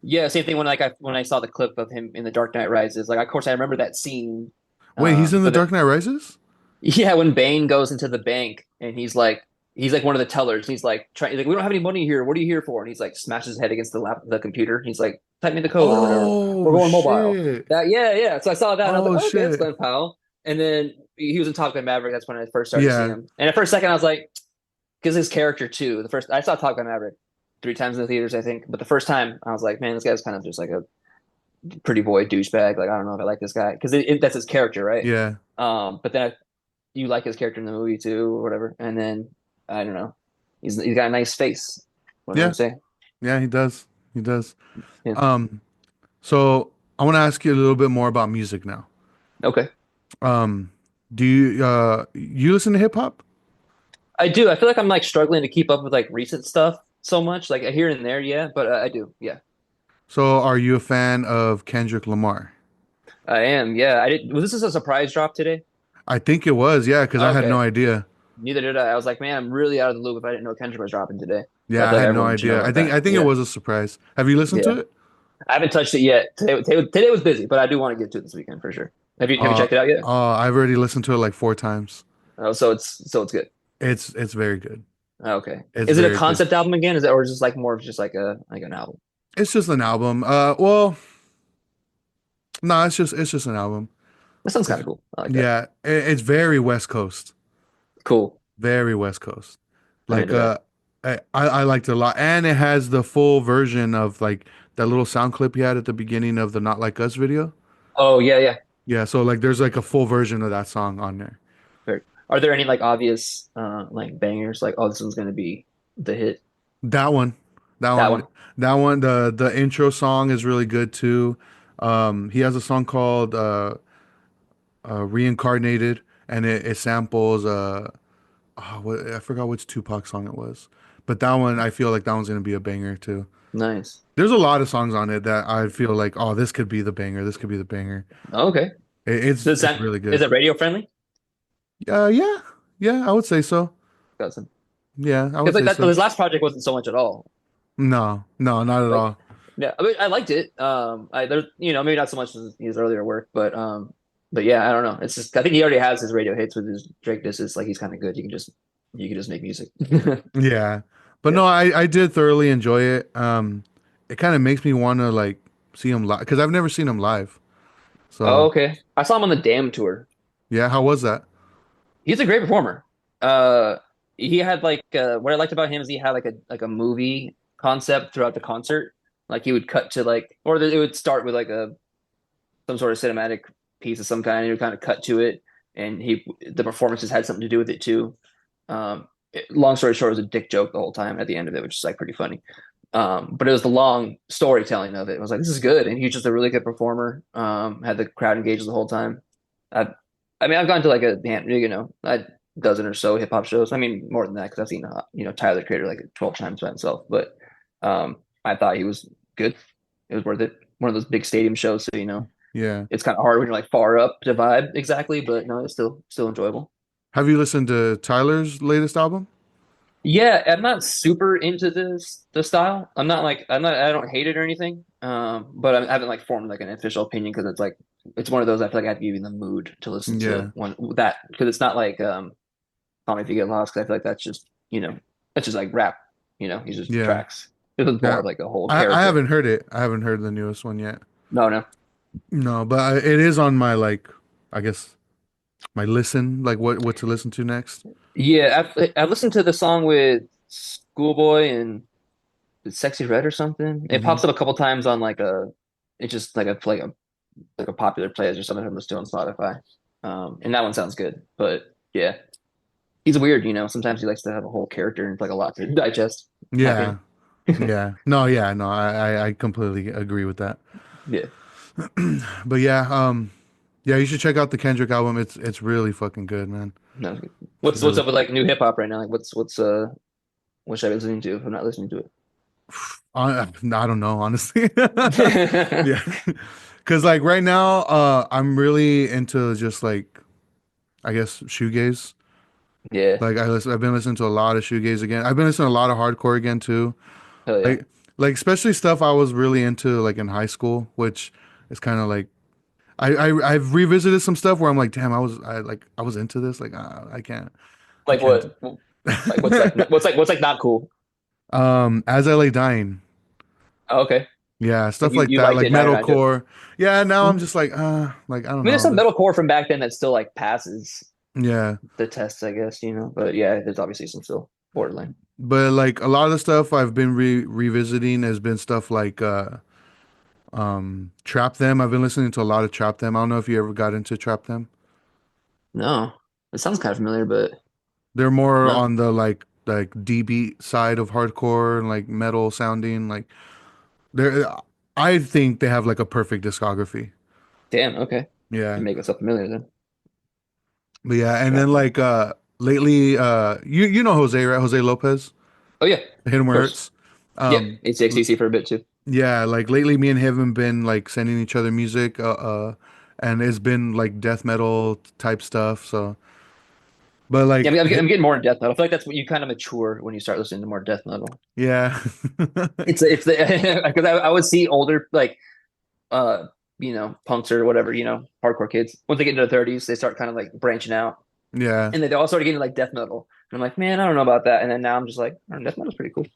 Yeah, same thing when like when I saw the clip of him in The Dark Knight Rises. Like, of course, I remember that scene. Wait, he's in The But Dark Knight Rises? yeah, when Bane goes into the bank and he's like one of the tellers. He's like trying. He's like, we don't have any money here. What are you here for? And he's like smashes his head against the computer. He's like, type me the code or whatever. We're Oh going mobile. shit! That yeah. So I saw that and I was like, Oh oh, okay, that's shit! Glenn Powell. And then he was in Top Gun Maverick. That's when I first started to see Yeah, him. And at first second, I was like, because his character too. The first I saw Top Gun Maverick 3 times in the theaters, I think. But the first time, I was like, man, this guy's kind of just like a pretty boy douchebag. Like, I don't know if I like this guy because that's his character, right? yeah, But then you like his character in the movie too, or whatever. And then I don't know, he's got a nice face. What can I yeah, say? yeah. He does. He does. Yeah. Um. So I want to ask you a little bit more about music now. Okay. Um. Do you listen to hip hop? I do. I feel like I'm like struggling to keep up with like recent stuff so much, like here and there, yeah. But I do, yeah. So are you a fan of Kendrick Lamar? I am, yeah. I did. Was this a surprise drop today? I think it was, yeah, because I had no Okay. idea. Neither did I. I was like, man, I'm really out of the loop if I didn't know Kendrick was dropping today. But I Yeah, I feel like had no everyone should know idea. about I that. think it Yeah, was a surprise. Have you listened yeah. to it? I haven't touched it yet. Today was busy, but I do want to get to it this weekend for sure. Have you Uh, checked it out yet? I've already listened to it like 4 times. Oh, so it's good. It's very good. Okay. It's Is it a very good. concept album again? Is it or is it just like more of just like a like an album? It's just an album. Well, no, it's just an album. That sounds kind It's of cool. I like that. yeah, it's very West Coast. Cool. Very West Coast. I'm Like into that. I liked it a lot, and it has the full version of like that little sound clip he had at the beginning of the Not Like Us video. Oh yeah, yeah. Yeah, so like there's like a full version of that song on there. Very. Are there any like obvious like bangers like oh this one's gonna be the hit? That one, that That one, one. that one. The intro song is really good too. He has a song called "Reincarnated," and it samples I forgot which Tupac song it was, but that one I feel like that one's gonna be a banger too. Nice. There's a lot of songs on it that I feel like oh this could be the banger. This could be the banger. Oh, okay. Does It's that really is good. it radio friendly? Yeah, yeah, I would say so. Because Yeah, I would like say that so. his last project wasn't so much at all. No, no, not at Like all. yeah, I mean I liked it. I there's maybe not so much as his earlier work, but yeah, I don't know. It's just I think he already has his radio hits with his Drake disses. Like he's kind of good. You can just make music. Yeah. But Yeah. no, I did thoroughly enjoy it. It kind of makes me want to like see him live because I've never seen him live. Oh, So, okay. I saw him on the Damn tour. yeah, how was that? He's a great performer. Uh, he had like what I liked about him is he had like a movie concept throughout the concert. Like he would cut to like, it would start with like a some sort of cinematic piece of some kind. And he would kind of cut to it, and the performances had something to do with it too. Long story short, it was a dick joke the whole time at the end of it, which is like pretty funny. But it was the long storytelling of it. I was like, this is good, and he's just a really good performer. Had the crowd engaged the whole time. I, I mean, I've gone to like a dozen or so hip hop shows. I mean, more than that because I've seen Tyler the Creator like 12 times by himself. But I thought he was good. It was worth it. One of those big stadium shows, so Yeah. it's kind of hard when you're like far up to vibe exactly, but no, it's still enjoyable. Have you listened to Tyler's latest album? Yeah, I'm not super into the style. I don't hate it or anything. But I haven't like formed like an official opinion because it's one of those I feel like I have to be in the mood to listen to Yeah. one that because it's not like Call Me If You Get Lost because I feel like that's just like rap. He's just Yeah. tracks. It was more Yeah. of like a whole I character. haven't heard it. I haven't heard the newest one yet. No, no. No, but it is on my like I guess my listen, like what to listen to next. Yeah, I've listened to the song with Schoolboy and Sexy Red or something. It Hmm. pops up a couple times on it's just like a popular playlist or something I'm listening to on Spotify. And that one sounds good. But yeah, he's weird, Sometimes he likes to have a whole character and it's like a lot to digest, in my Yeah. opinion. Yeah. No, yeah, no, I completely agree with that. Yeah. But yeah, yeah, you should check out the Kendrick album. It's really fucking good, man. No, It's what's really up with like new hip hop right now? Like what's What should I be listening to if I'm not listening to I don't know, honestly. it? Yeah. Cause like right now, I'm really into just like I guess shoegaze. Yeah, Like I've been listening to a lot of shoegaze again. I've been listening to a lot of hardcore again too. hell yeah. Like especially stuff I was really into like in high school, which is kind of like I've revisited some stuff where I'm like, damn, I was into this. Like I Like can't. what? Like what's like not cool? As I lay dying. Oh, okay. Yeah, Like stuff like you that, liked like it, now you're not into it. metalcore. Yeah, now I'm Mhm. just like I don't I mean, there's know. some metalcore from back then that still like passes Yeah, the tests, I guess, you know. But yeah, there's obviously some still borderline. but like a lot of the stuff I've been revisiting has been stuff like Trap Them. I've been listening to a lot of Trap Them. I don't know if you ever got into Trap Them. No, it sounds kind of familiar, but They're more no. on the like D beat side of hardcore and like metal sounding. Like they're I think they have like a perfect discography. Damn. Okay, Yeah. you make myself familiar then. But yeah, and Trap then them. like lately you know Jose, right? Jose Lopez. Oh yeah, of Hit 'em where it course. hurts. Yeah, Um l- ATXTC for a bit too. yeah, like lately me and him have been like sending each other music and it's been like death metal type stuff. So but Yeah, like I'm getting more in death metal. I feel like that's what you kind of mature when you start listening to more death metal. yeah. It's the because I would see older like uh punks or whatever, hardcore kids. Once they get into their 30s, they start kind of like branching out, Yeah. and they all started getting like death metal. And I'm like, man, I don't know about that. And then now I'm just like, oh, death metal's pretty cool.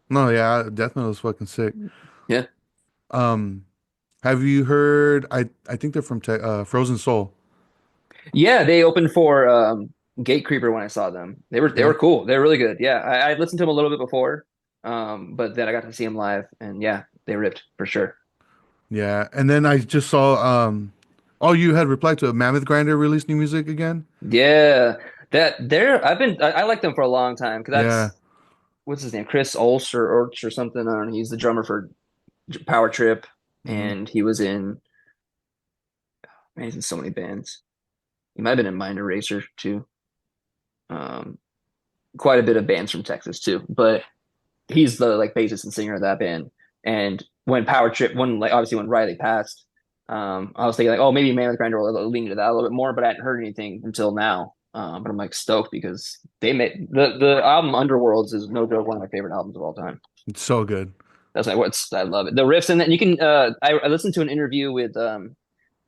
No, yeah, death metal is fucking sick. Yeah, Um have you heard I think they're from Frozen Soul. yeah. They opened for Gate Creeper when I saw them. They Yeah. were cool. They were really good. Yeah, I listened to them a little bit before, but then I got to see them live, and yeah, they ripped for sure. Yeah. And then I just saw oh you had replied to a Mammoth Grinder released new music again? Yeah, I liked them for a long time because Yeah. that's what's his name, Chris Olsh or something. I don't know. He's the drummer for Power Trip, Hmm. and he was in man, he's in so many bands. He might have been in Mind Eraser too. Um, quite a bit of bands from Texas too, but he's the like bassist and singer of that band. And when Power Trip, when like obviously when Riley passed, I was thinking like, oh, maybe Man with Grinder will lean into that a little bit more, but I hadn't heard anything until now. But I'm like stoked because they made the album Underworlds is no joke one of my favorite albums of all time. It's so good. That's like what's I love it. The riffs in that you can I listened to an interview with the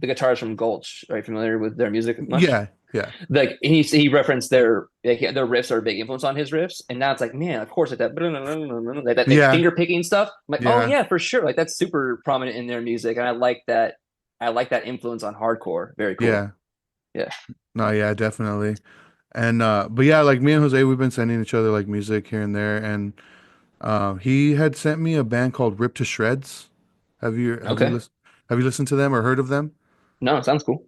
guitars from Gulch. Are you familiar with their music much? Yeah. Yeah. Like he referenced their riffs are a big influence on his riffs, and now it's like, man, of course, like that like Yeah. finger picking stuff. I'm like, oh Yeah. yeah, for sure. Like that's super prominent in their music, and I like that. I like that influence on hardcore. Very cool. Yeah. Yeah. No, yeah, definitely. And but yeah, like me and Jose, we've been sending each other like music here and there, and he had sent me a band called Rip to Shreds. Okay. have you listened to them or heard of them? No, it sounds cool.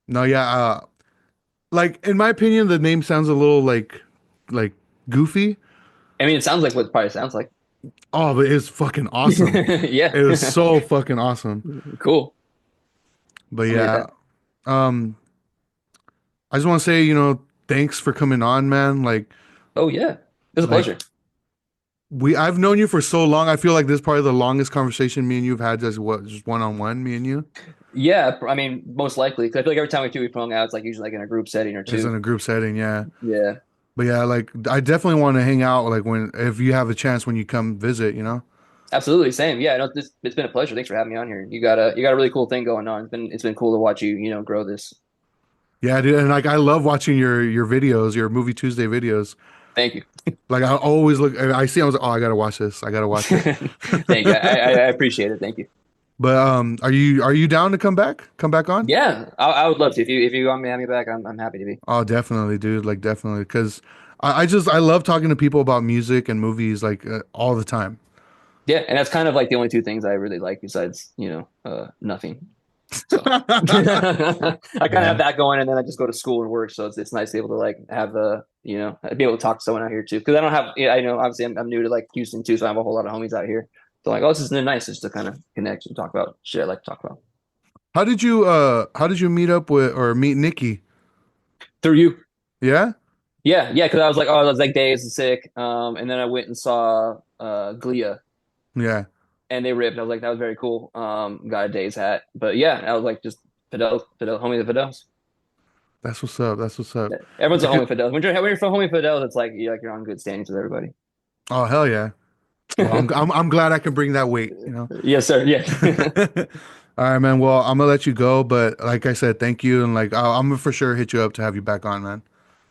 No, yeah, like in my opinion, the name sounds a little like goofy. I mean, it sounds like what it probably sounds like. Oh, but it's fucking awesome. Yeah. It was so fucking awesome. Cool. But I'm gonna get yeah, that. um, I just want to say, thanks for coming on, man. Oh yeah, it was a Like pleasure. I've known you for so long. I feel like this is probably the longest conversation me and you've had just one on one, me and you. Yeah, I mean, most likely, because I feel like every time we hung out, it's like usually like in a group setting or It's in two. a group setting, yeah. Yeah, But yeah, like I definitely want to hang out like when if you have a chance when you come visit. absolutely, same. Yeah, no, it's been a pleasure. Thanks for having me on here. You got a really cool thing going on. It's been cool to watch you, grow this. Yeah, dude, and like I love watching your videos, your movie Tuesday videos. Thank you, Like I always look, I see, I was like, oh, I gotta watch this. I gotta watch it. thank you. I appreciate it. Thank you. But are you down to come back? Come back on? Yeah, I would love to. If you want me to have me back, I'm happy to be. Oh, definitely, dude. Like definitely, because I love talking to people about music and movies like all the time. Yeah, and that's kind of like the only two things I really like besides nothing. So I kind of have Yeah. that going, and then I just go to school and work. So it's nice to be able to like have be able to talk to someone out here too. Because I don't have, I know obviously I'm new to like Houston too, so I have a whole lot of homies out here. So like, oh, this is nice just to kind of connect and talk about shit I like to talk about. How did you meet up with or meet Nikki? Through you, Yeah? Yeah, because I was like, oh, I was like days is sick. And then I went and saw Glee, Yeah, and they ripped. I was like, that was very cool. Got a Days hat, but yeah, I was like, just Fidel, homie, the Fidels. that's what's up. That's what's up. Yeah. Everyone's a Like, homie Fidel. When you're from homie Fidel, it's like you're on good standings with everybody. oh hell yeah. Well, I'm glad I can bring that weight, you know. Yes, sir. Yeah. All right, man. Well, I'm gonna let you go, but like I said, thank you, and like I'm gonna for sure hit you up to have you back on, man.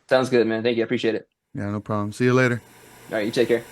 Sounds good, man. Thank you. I appreciate it. Yeah, no problem. See you later. All right, you take care.